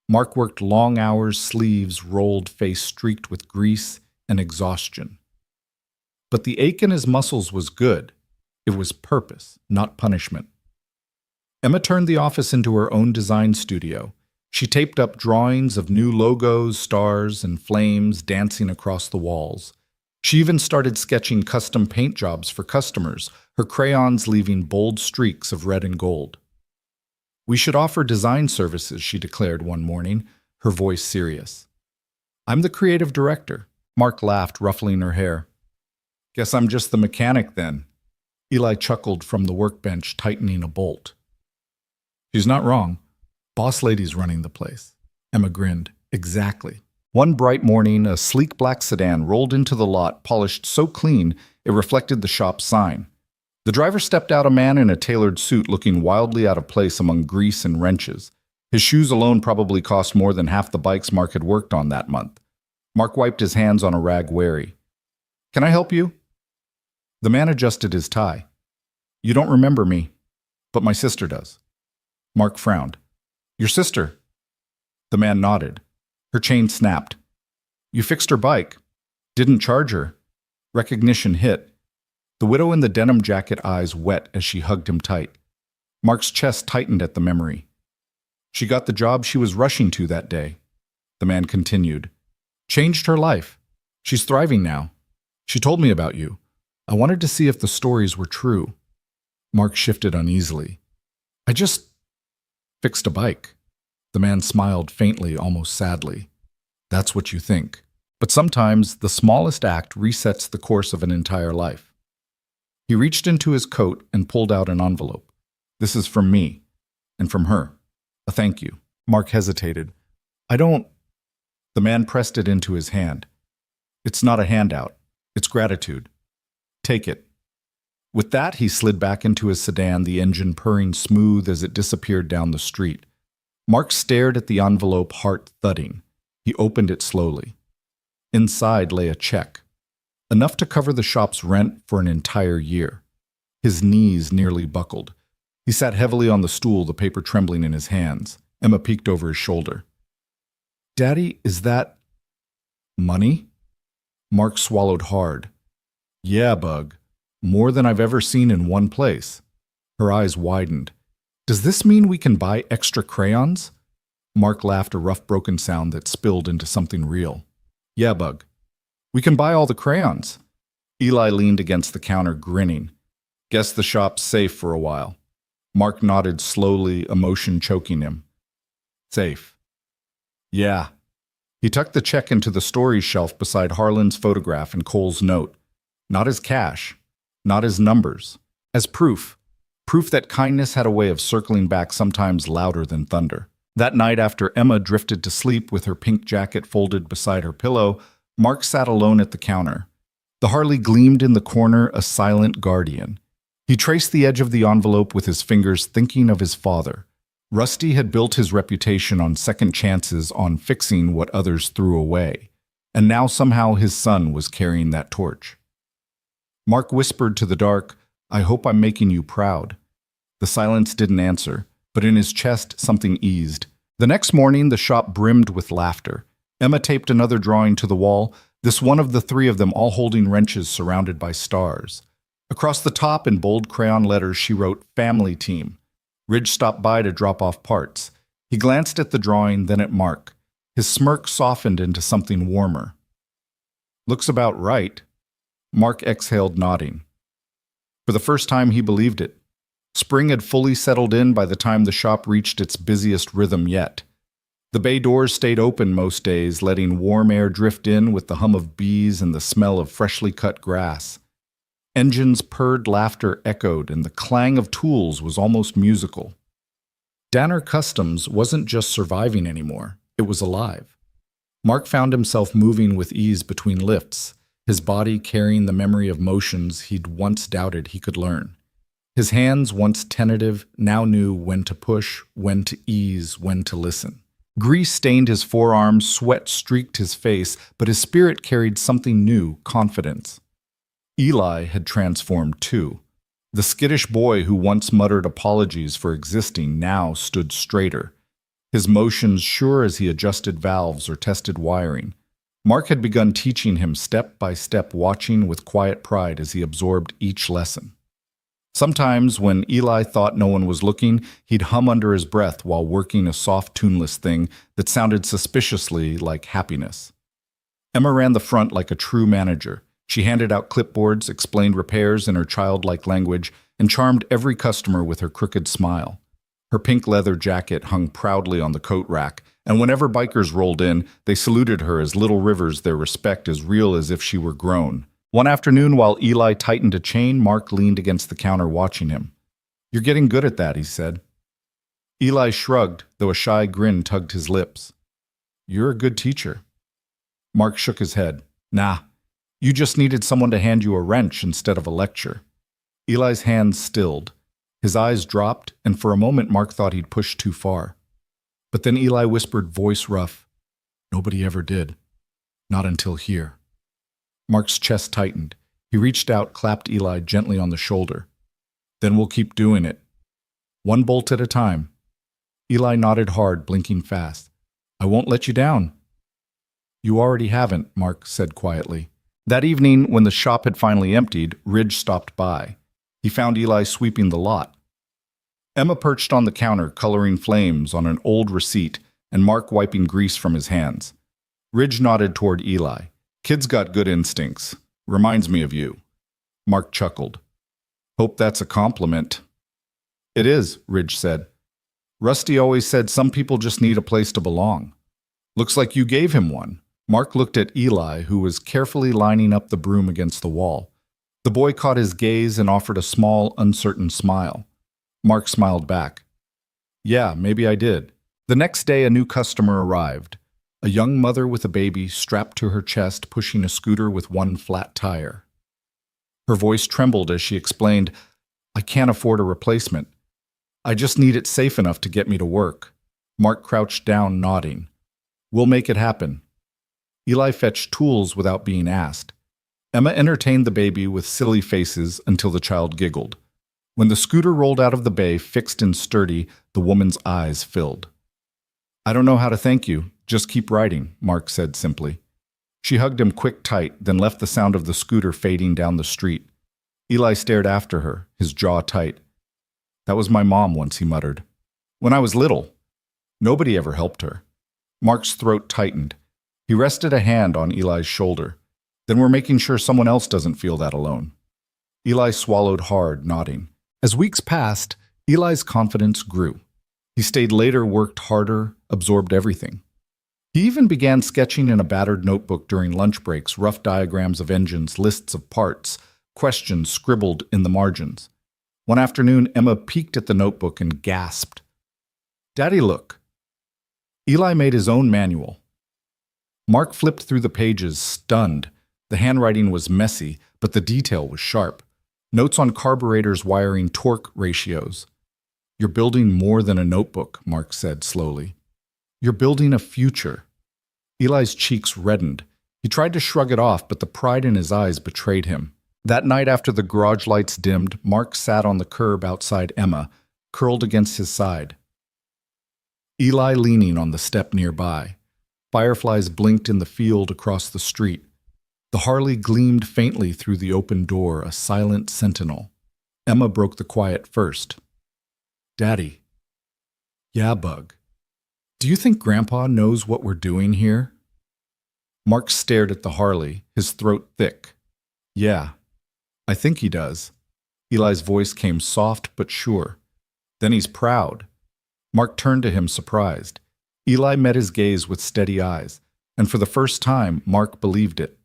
Mark worked long hours, sleeves rolled, face streaked with grease and exhaustion. But the ache in his muscles was good. It was purpose, not punishment. Emma turned the office into her own design studio. She taped up drawings of new logos, stars, and flames dancing across the walls. She even started sketching custom paint jobs for customers, her crayons leaving bold streaks of red and gold. "We should offer design services," she declared one morning, her voice serious. "I'm the creative director." Mark laughed, ruffling her hair. "Guess I'm just the mechanic then." Eli chuckled from the workbench, tightening a bolt. "She's not wrong. Boss lady's running the place." Emma grinned. "Exactly." One bright morning, a sleek black sedan rolled into the lot, polished so clean it reflected the shop's sign. The driver stepped out, a man in a tailored suit looking wildly out of place among grease and wrenches. His shoes alone probably cost more than half the bikes Mark had worked on that month. Mark wiped his hands on a rag, wary. "Can I help you?" The man adjusted his tie. "You don't remember me, but my sister does." Mark frowned. "Your sister?" The man nodded. Her chain snapped. "You fixed her bike. Didn't charge her." Recognition hit. The widow in the denim jacket, eyes wet as she hugged him tight. Mark's chest tightened at the memory. "She got the job she was rushing to that day." The man continued. "Changed her life. She's thriving now. She told me about you. I wanted to see if the stories were true." Mark shifted uneasily. "I just fixed a bike." The man smiled faintly, almost sadly. "That's what you think. But sometimes the smallest act resets the course of an entire life." He reached into his coat and pulled out an envelope. "This is from me, and from her. A thank you." Mark hesitated. "I don't—" The man pressed it into his hand. "It's not a handout. It's gratitude. Take it." With that, he slid back into his sedan, the engine purring smooth as it disappeared down the street. Mark stared at the envelope, heart thudding. He opened it slowly. Inside lay a check, enough to cover the shop's rent for an entire year. His knees nearly buckled. He sat heavily on the stool, the paper trembling in his hands. Emma peeked over his shoulder. "Daddy, is that money?" Mark swallowed hard. "Yeah, Bug. More than I've ever seen in one place." Her eyes widened. Does this mean we can buy extra crayons? Mark laughed, a rough, broken sound that spilled into something real. Yeah, Bug. We can buy all the crayons. Eli leaned against the counter, grinning. Guess the shop's safe for a while. Mark nodded slowly, emotion choking him. Safe. Yeah. He tucked the check into the storage shelf beside Harlan's photograph and Cole's note. Not as cash, not as numbers, as proof. Proof that kindness had a way of circling back, sometimes louder than thunder. That night, after Emma drifted to sleep with her pink jacket folded beside her pillow, Mark sat alone at the counter. The Harley gleamed in the corner, a silent guardian. He traced the edge of the envelope with his fingers, thinking of his father. Rusty had built his reputation on second chances, on fixing what others threw away. And now somehow his son was carrying that torch. Mark whispered to the dark, I hope I'm making you proud. The silence didn't answer, but in his chest something eased. The next morning the shop brimmed with laughter. Emma taped another drawing to the wall, this one of the three of them all holding wrenches surrounded by stars. Across the top in bold crayon letters she wrote, Family Team. Ridge stopped by to drop off parts. He glanced at the drawing, then at Mark. His smirk softened into something warmer. Looks about right. Mark exhaled, nodding. For the first time he believed it. Spring had fully settled in by the time the shop reached its busiest rhythm yet. The bay doors stayed open most days, letting warm air drift in with the hum of bees and the smell of freshly cut grass. Engines purred, laughter echoed, and the clang of tools was almost musical. Danner Customs wasn't just surviving anymore, it was alive. Mark found himself moving with ease between lifts, his body carrying the memory of motions he'd once doubted he could learn. His hands, once tentative, now knew when to push, when to ease, when to listen. Grease stained his forearms, sweat streaked his face, but his spirit carried something new, confidence. Eli had transformed too. The skittish boy who once muttered apologies for existing now stood straighter, his motions sure as he adjusted valves or tested wiring. Mark had begun teaching him step by step, watching with quiet pride as he absorbed each lesson. Sometimes, when Eli thought no one was looking, he'd hum under his breath while working a soft, tuneless thing that sounded suspiciously like happiness. Emma ran the front like a true manager. She handed out clipboards, explained repairs in her childlike language, and charmed every customer with her crooked smile. Her pink leather jacket hung proudly on the coat rack, and whenever bikers rolled in, they saluted her as little rivers, their respect as real as if she were grown. One afternoon, while Eli tightened a chain, Mark leaned against the counter watching him. You're getting good at that, he said. Eli shrugged, though a shy grin tugged his lips. You're a good teacher. Mark shook his head. Nah, you just needed someone to hand you a wrench instead of a lecture. Eli's hands stilled. His eyes dropped, and for a moment Mark thought he'd pushed too far. But then Eli whispered, voice rough, Nobody ever did. Not until here. Mark's chest tightened. He reached out, clapped Eli gently on the shoulder. Then we'll keep doing it. One bolt at a time. Eli nodded hard, blinking fast. I won't let you down. You already haven't, Mark said quietly. That evening, when the shop had finally emptied, Ridge stopped by. He found Eli sweeping the lot. Emma perched on the counter, coloring flames on an old receipt, and Mark wiping grease from his hands. Ridge nodded toward Eli. Kid's got good instincts. Reminds me of you. Mark chuckled. Hope that's a compliment. It is, Ridge said. Rusty always said some people just need a place to belong. Looks like you gave him one. Mark looked at Eli, who was carefully lining up the broom against the wall. The boy caught his gaze and offered a small, uncertain smile. Mark smiled back. Yeah, maybe I did. The next day a new customer arrived. A young mother with a baby strapped to her chest, pushing a scooter with one flat tire. Her voice trembled as she explained, I can't afford a replacement. I just need it safe enough to get me to work. Mark crouched down, nodding. We'll make it happen. Eli fetched tools without being asked. Emma entertained the baby with silly faces until the child giggled. When the scooter rolled out of the bay, fixed and sturdy, the woman's eyes filled. I don't know how to thank you. Just keep riding, Mark said simply. She hugged him quick tight, then left the sound of the scooter fading down the street. Eli stared after her, his jaw tight. That was my mom once, he muttered. When I was little. Nobody ever helped her. Mark's throat tightened. He rested a hand on Eli's shoulder. Then we're making sure someone else doesn't feel that alone. Eli swallowed hard, nodding. As weeks passed, Eli's confidence grew. He stayed later, worked harder, absorbed everything. He even began sketching in a battered notebook during lunch breaks, rough diagrams of engines, lists of parts, questions scribbled in the margins. One afternoon, Emma peeked at the notebook and gasped. "Daddy, look." Eli made his own manual. Mark flipped through the pages, stunned. The handwriting was messy, but the detail was sharp. Notes on carburetors, wiring, torque ratios. "You're building more than a notebook," Mark said slowly. "You're building a future." Eli's cheeks reddened. He tried to shrug it off, but the pride in his eyes betrayed him. That night after the garage lights dimmed, Mark sat on the curb outside Emma, curled against his side. Eli leaning on the step nearby. Fireflies blinked in the field across the street. The Harley gleamed faintly through the open door, a silent sentinel. Emma broke the quiet first. "Daddy." "Yeah, Bug. Do you think Grandpa knows what we're doing here?" Mark stared at the Harley, his throat thick. "Yeah, I think he does." Eli's voice came soft but sure. "Then he's proud." Mark turned to him, surprised. Eli met his gaze with steady eyes, and for the first time, Mark believed it.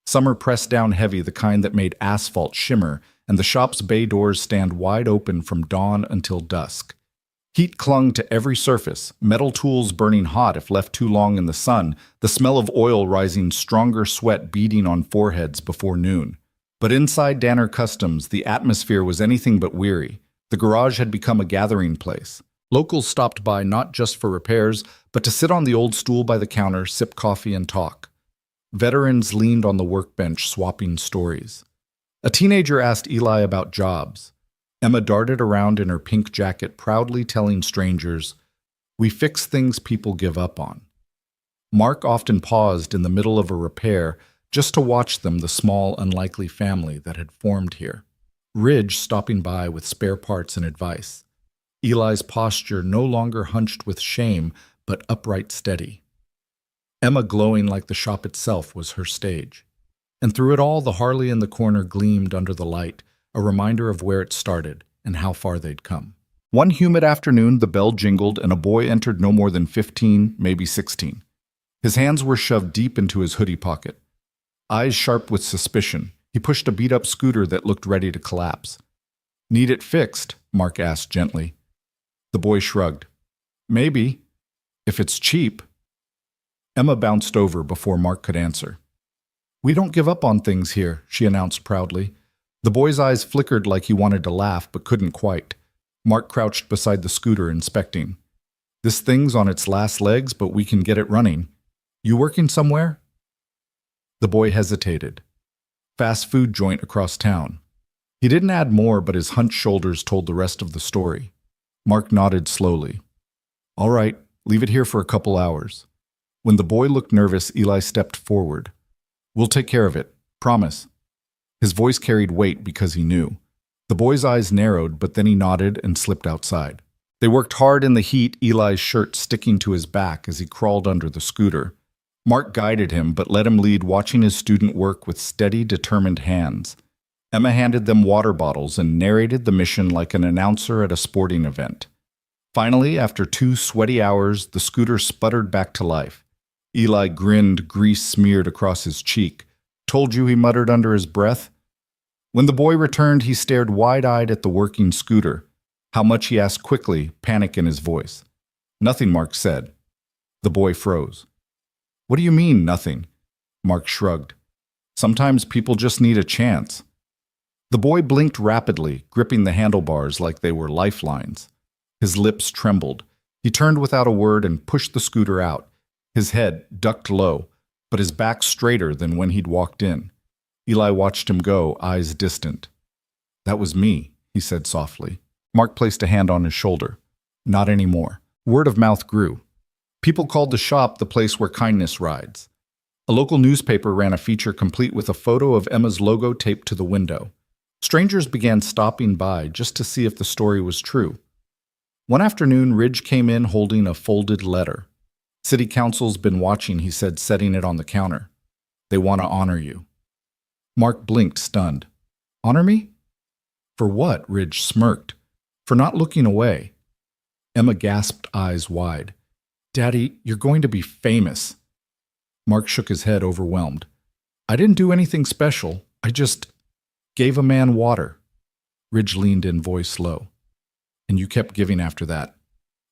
Summer pressed down heavy, the kind that made asphalt shimmer, and the shop's bay doors stand wide open from dawn until dusk. Heat clung to every surface, metal tools burning hot if left too long in the sun, the smell of oil rising, stronger sweat beading on foreheads before noon. But inside Danner Customs, the atmosphere was anything but weary. The garage had become a gathering place. Locals stopped by not just for repairs, but to sit on the old stool by the counter, sip coffee, and talk. Veterans leaned on the workbench, swapping stories. A teenager asked Eli about jobs. Emma darted around in her pink jacket, proudly telling strangers, "We fix things people give up on." Mark often paused in the middle of a repair just to watch them, the small, unlikely family that had formed here. Ridge stopping by with spare parts and advice. Eli's posture no longer hunched with shame, but upright steady. Emma glowing like the shop itself was her stage. And through it all, the Harley in the corner gleamed under the light, a reminder of where it started and how far they'd come. One humid afternoon, the bell jingled and a boy entered, no more than 15, maybe 16. His hands were shoved deep into his hoodie pocket. Eyes sharp with suspicion, he pushed a beat-up scooter that looked ready to collapse. "Need it fixed?" Mark asked gently. The boy shrugged. "Maybe, if it's cheap." Emma bounced over before Mark could answer. "We don't give up on things here," she announced proudly. The boy's eyes flickered like he wanted to laugh but couldn't quite. Mark crouched beside the scooter, inspecting. "This thing's on its last legs, but we can get it running. You working somewhere?" The boy hesitated. Fast food joint across town. He didn't add more, but his hunched shoulders told the rest of the story. Mark nodded slowly. "All right, leave it here for a couple hours." When the boy looked nervous, Eli stepped forward. "We'll take care of it. Promise." His voice carried weight because he knew. The boy's eyes narrowed, but then he nodded and slipped outside. They worked hard in the heat, Eli's shirt sticking to his back as he crawled under the scooter. Mark guided him, but let him lead, watching his student work with steady, determined hands. Emma handed them water bottles and narrated the mission like an announcer at a sporting event. Finally, after 2 sweaty hours, the scooter sputtered back to life. Eli grinned, grease smeared across his cheek. "Told you," he muttered under his breath. When the boy returned, he stared wide-eyed at the working scooter. "How much?" he asked quickly, panic in his voice. "Nothing," Mark said. The boy froze. "What do you mean, nothing?" Mark shrugged. "Sometimes people just need a chance." The boy blinked rapidly, gripping the handlebars like they were lifelines. His lips trembled. He turned without a word and pushed the scooter out. His head ducked low, but his back straighter than when he'd walked in. Eli watched him go, eyes distant. "That was me," he said softly. Mark placed a hand on his shoulder. "Not anymore." Word of mouth grew. People called the shop the place where kindness rides. A local newspaper ran a feature complete with a photo of Emma's logo taped to the window. Strangers began stopping by just to see if the story was true. One afternoon, Ridge came in holding a folded letter. City Council's been watching, he said, setting it on the counter. They want to honor you. Mark blinked, stunned. Honor me? For what? Ridge smirked. For not looking away. Emma gasped, eyes wide. Daddy, you're going to be famous. Mark shook his head, overwhelmed. I didn't do anything special. I just gave a man water. Ridge leaned in, voice low. And you kept giving after that.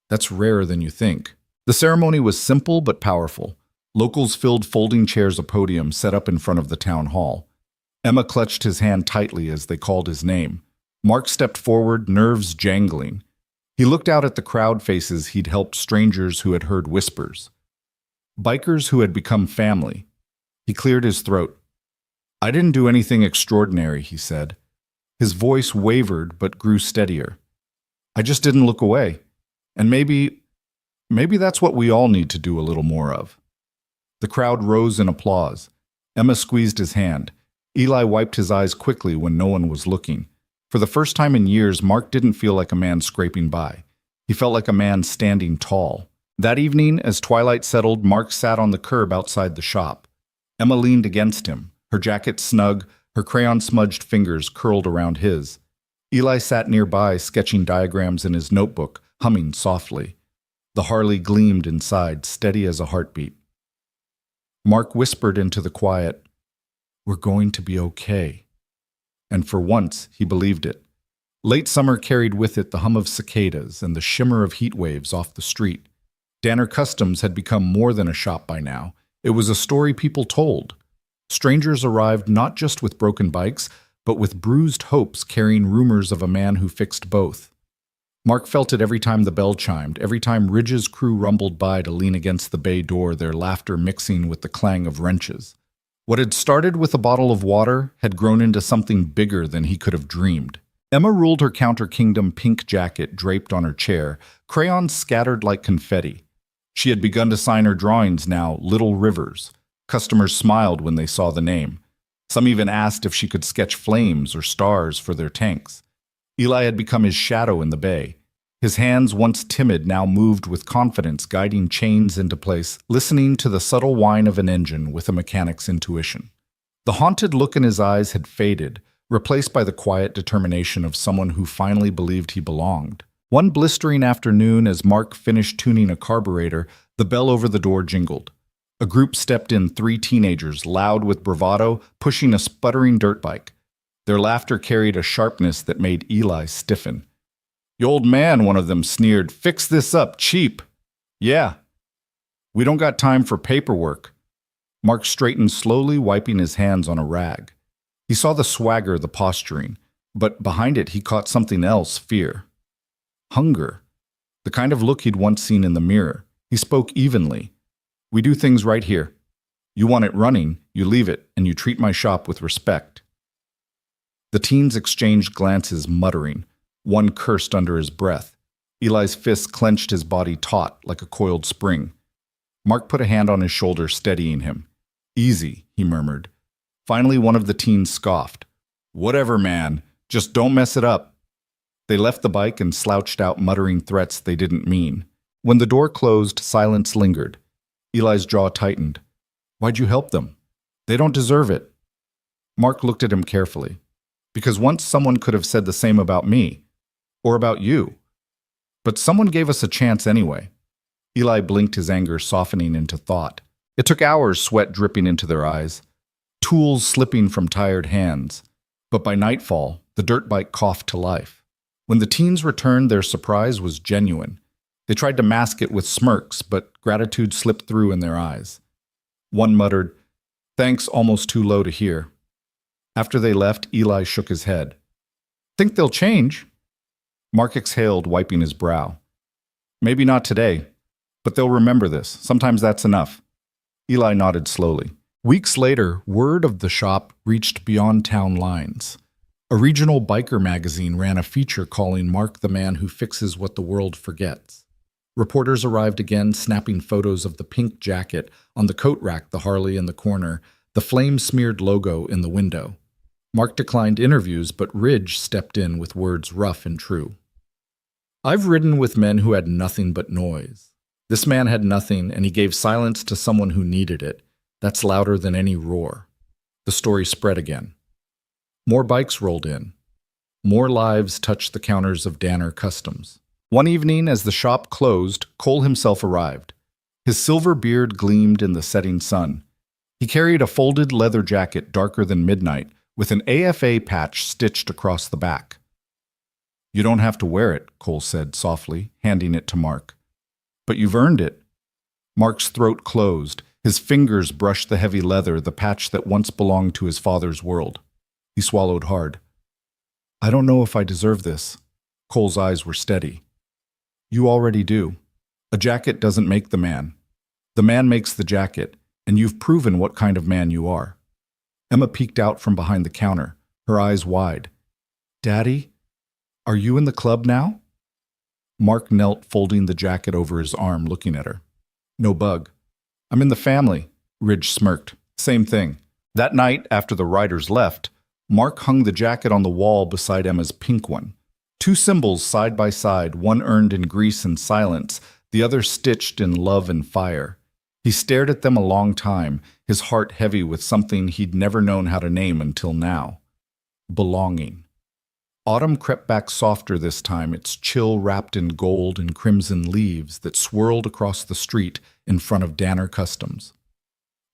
That's rarer than you think. The ceremony was simple but powerful. Locals filled folding chairs a podium set up in front of the town hall. Emma clutched his hand tightly as they called his name. Mark stepped forward, nerves jangling. He looked out at the crowd faces he'd helped, strangers who had heard whispers. Bikers who had become family. He cleared his throat. I didn't do anything extraordinary, he said. His voice wavered but grew steadier. I just didn't look away. And maybe that's what we all need to do a little more of. The crowd rose in applause. Emma squeezed his hand. Eli wiped his eyes quickly when no one was looking. For the first time in years, Mark didn't feel like a man scraping by. He felt like a man standing tall. That evening, as twilight settled, Mark sat on the curb outside the shop. Emma leaned against him, her jacket snug, her crayon-smudged fingers curled around his. Eli sat nearby, sketching diagrams in his notebook, humming softly. The Harley gleamed inside, steady as a heartbeat. Mark whispered into the quiet, We're going to be okay. And for once, he believed it. Late summer carried with it the hum of cicadas and the shimmer of heat waves off the street. Danner Customs had become more than a shop by now. It was a story people told. Strangers arrived not just with broken bikes, but with bruised hopes carrying rumors of a man who fixed both. Mark felt it every time the bell chimed, every time Ridge's crew rumbled by to lean against the bay door, their laughter mixing with the clang of wrenches. What had started with a bottle of water had grown into something bigger than he could have dreamed. Emma ruled her Counter Kingdom pink jacket draped on her chair, crayons scattered like confetti. She had begun to sign her drawings now, Little Rivers. Customers smiled when they saw the name. Some even asked if she could sketch flames or stars for their tanks. Eli had become his shadow in the bay. His hands, once timid, now moved with confidence, guiding chains into place, listening to the subtle whine of an engine with a mechanic's intuition. The haunted look in his eyes had faded, replaced by the quiet determination of someone who finally believed he belonged. One blistering afternoon, as Mark finished tuning a carburetor, the bell over the door jingled. A group stepped in, 3 teenagers, loud with bravado, pushing a sputtering dirt bike. Their laughter carried a sharpness that made Eli stiffen. "You old man," one of them sneered, "fix this up cheap." "Yeah. We don't got time for paperwork." Mark straightened slowly, wiping his hands on a rag. He saw the swagger, the posturing, but behind it he caught something else, fear. Hunger. The kind of look he'd once seen in the mirror. He spoke evenly. "We do things right here. You want it running, you leave it, and you treat my shop with respect." The teens exchanged glances, muttering. One cursed under his breath. Eli's fist clenched, his body taut like a coiled spring. Mark put a hand on his shoulder, steadying him. "Easy," he murmured. Finally, one of the teens scoffed. "Whatever, man. Just don't mess it up." They left the bike and slouched out, muttering threats they didn't mean. When the door closed, silence lingered. Eli's jaw tightened. "Why'd you help them? They don't deserve it." Mark looked at him carefully. "Because once someone could have said the same about me. Or about you. But someone gave us a chance anyway." Eli blinked, his anger softening into thought. It took hours, sweat dripping into their eyes, tools slipping from tired hands. But by nightfall, the dirt bike coughed to life. When the teens returned, their surprise was genuine. They tried to mask it with smirks, but gratitude slipped through in their eyes. One muttered, "Thanks, almost too low to hear." After they left, Eli shook his head. "Think they'll change?" Mark exhaled, wiping his brow. "Maybe not today, but they'll remember this. Sometimes that's enough." Eli nodded slowly. Weeks later, word of the shop reached beyond town lines. A regional biker magazine ran a feature calling Mark the man who fixes what the world forgets. Reporters arrived again, snapping photos of the pink jacket, on the coat rack the Harley in the corner, the flame-smeared logo in the window. Mark declined interviews, but Ridge stepped in with words rough and true. I've ridden with men who had nothing but noise. This man had nothing, and he gave silence to someone who needed it. That's louder than any roar. The story spread again. More bikes rolled in. More lives touched the counters of Danner Customs. One evening, as the shop closed, Cole himself arrived. His silver beard gleamed in the setting sun. He carried a folded leather jacket darker than midnight, with an AFA patch stitched across the back. You don't have to wear it, Cole said softly, handing it to Mark. But you've earned it. Mark's throat closed. His fingers brushed the heavy leather, the patch that once belonged to his father's world. He swallowed hard. I don't know if I deserve this. Cole's eyes were steady. You already do. A jacket doesn't make the man. The man makes the jacket, and you've proven what kind of man you are. Emma peeked out from behind the counter, her eyes wide. Daddy, are you in the club now? Mark knelt, folding the jacket over his arm, looking at her. No bug. I'm in the family, Ridge smirked. Same thing. That night, after the riders left, Mark hung the jacket on the wall beside Emma's pink one. Two symbols side by side, one earned in grease and silence, the other stitched in love and fire. He stared at them a long time, his heart heavy with something he'd never known how to name until now. Belonging. Autumn crept back softer this time, its chill wrapped in gold and crimson leaves that swirled across the street in front of Danner Customs.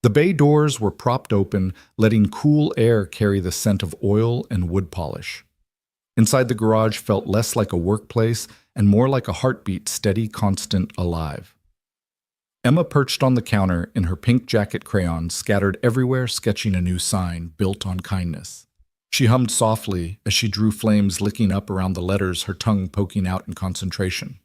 The bay doors were propped open, letting cool air carry the scent of oil and wood polish. Inside the garage felt less like a workplace and more like a heartbeat, steady, constant, alive. Emma perched on the counter in her pink jacket crayons scattered everywhere, sketching a new sign built on kindness. She hummed softly as she drew flames licking up around the letters, her tongue poking out in concentration.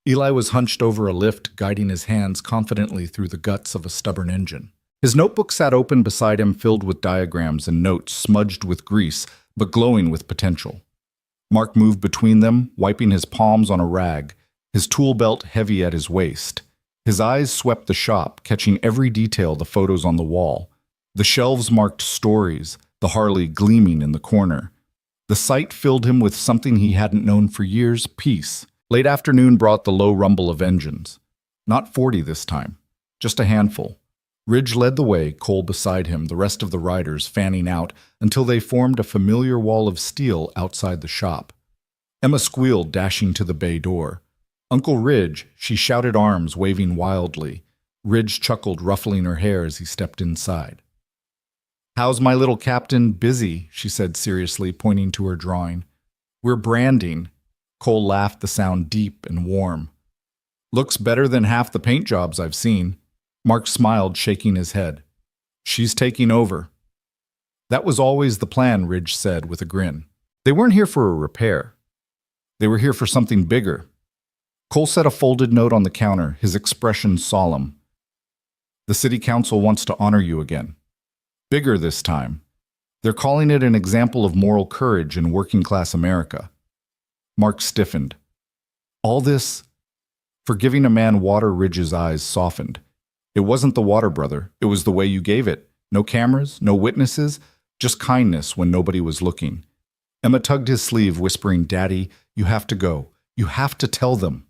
Eli was hunched over a lift, guiding his hands confidently through the guts of a stubborn engine. His notebook sat open beside him, filled with diagrams and notes smudged with grease, but glowing with potential. Mark moved between them, wiping his palms on a rag, his tool belt heavy at his waist. His eyes swept the shop, catching every detail, the photos on the wall. The shelves marked stories, the Harley gleaming in the corner. The sight filled him with something he hadn't known for years, peace. Late afternoon brought the low rumble of engines. Not 40 this time, just a handful. Ridge led the way, Cole beside him, the rest of the riders fanning out until they formed a familiar wall of steel outside the shop. Emma squealed, dashing to the bay door. Uncle Ridge, she shouted, arms waving wildly. Ridge chuckled, ruffling her hair as he stepped inside. How's my little captain? Busy, she said seriously, pointing to her drawing. We're branding. Cole laughed, the sound deep and warm. Looks better than half the paint jobs I've seen. Mark smiled, shaking his head. She's taking over. That was always the plan, Ridge said with a grin. They weren't here for a repair. They were here for something bigger. Cole set a folded note on the counter, his expression solemn. The city council wants to honor you again. Bigger this time. They're calling it an example of moral courage in working-class America. Mark stiffened. All this for giving a man water. Ridge's eyes softened. It wasn't the water, brother. It was the way you gave it. No cameras, no witnesses, just kindness when nobody was looking. Emma tugged his sleeve, whispering, Daddy, you have to go. You have to tell them.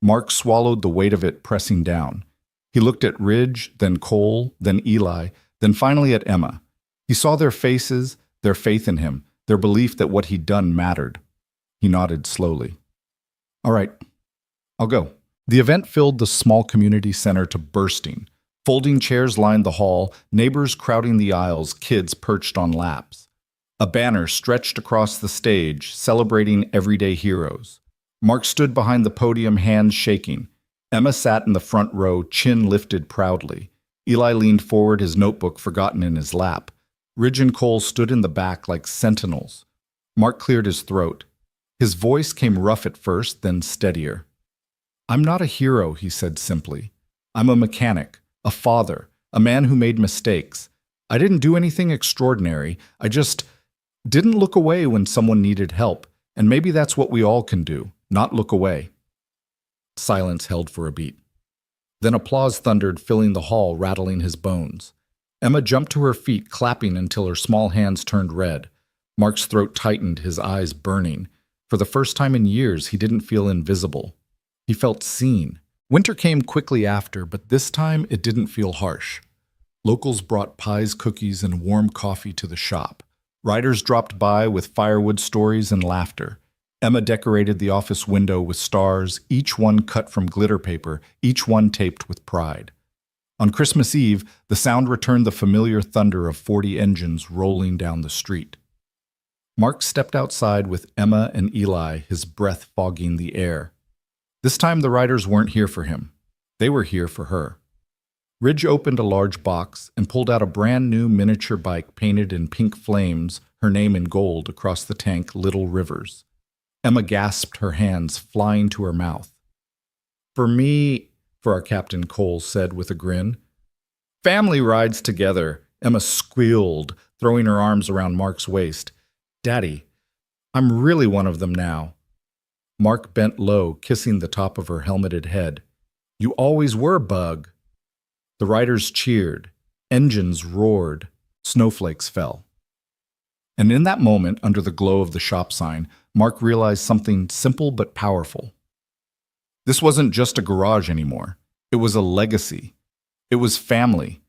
Mark swallowed the weight of it, pressing down. He looked at Ridge, then Cole, then Eli, then finally at Emma. He saw their faces, their faith in him, their belief that what he'd done mattered. He nodded slowly. All right, I'll go. The event filled the small community center to bursting. Folding chairs lined the hall, neighbors crowding the aisles, kids perched on laps. A banner stretched across the stage, celebrating everyday heroes. Mark stood behind the podium, hands shaking. Emma sat in the front row, chin lifted proudly. Eli leaned forward, his notebook forgotten in his lap. Ridge and Cole stood in the back like sentinels. Mark cleared his throat. His voice came rough at first, then steadier. I'm not a hero, he said simply. I'm a mechanic, a father, a man who made mistakes. I didn't do anything extraordinary. I just didn't look away when someone needed help, and maybe that's what we all can do, not look away. Silence held for a beat. Then applause thundered, filling the hall, rattling his bones. Emma jumped to her feet, clapping until her small hands turned red. Mark's throat tightened, his eyes burning. For the first time in years, he didn't feel invisible. He felt seen. Winter came quickly after, but this time it didn't feel harsh. Locals brought pies, cookies, and warm coffee to the shop. Riders dropped by with firewood stories and laughter. Emma decorated the office window with stars, each one cut from glitter paper, each one taped with pride. On Christmas Eve, the sound returned the familiar thunder of 40 engines rolling down the street. Mark stepped outside with Emma and Eli, his breath fogging the air. This time the riders weren't here for him. They were here for her. Ridge opened a large box and pulled out a brand new miniature bike painted in pink flames, her name in gold across the tank Little Rivers. Emma gasped, her hands flying to her mouth. For me, for our Captain Cole said with a grin. Family rides together, Emma squealed, throwing her arms around Mark's waist. Daddy, I'm really one of them now. Mark bent low, kissing the top of her helmeted head. You always were, Bug. The riders cheered. Engines roared. Snowflakes fell. And in that moment, under the glow of the shop sign, Mark realized something simple but powerful. This wasn't just a garage anymore. It was a legacy. It was family.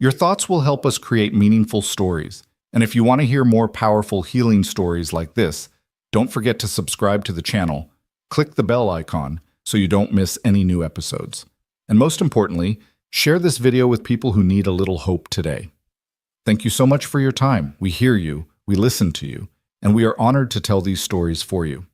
Your thoughts will help us create meaningful stories. And if you want to hear more powerful healing stories like this, don't forget to subscribe to the channel. Click the bell icon so you don't miss any new episodes. And most importantly, share this video with people who need a little hope today. Thank you so much for your time. We hear you, we listen to you, and we are honored to tell these stories for you.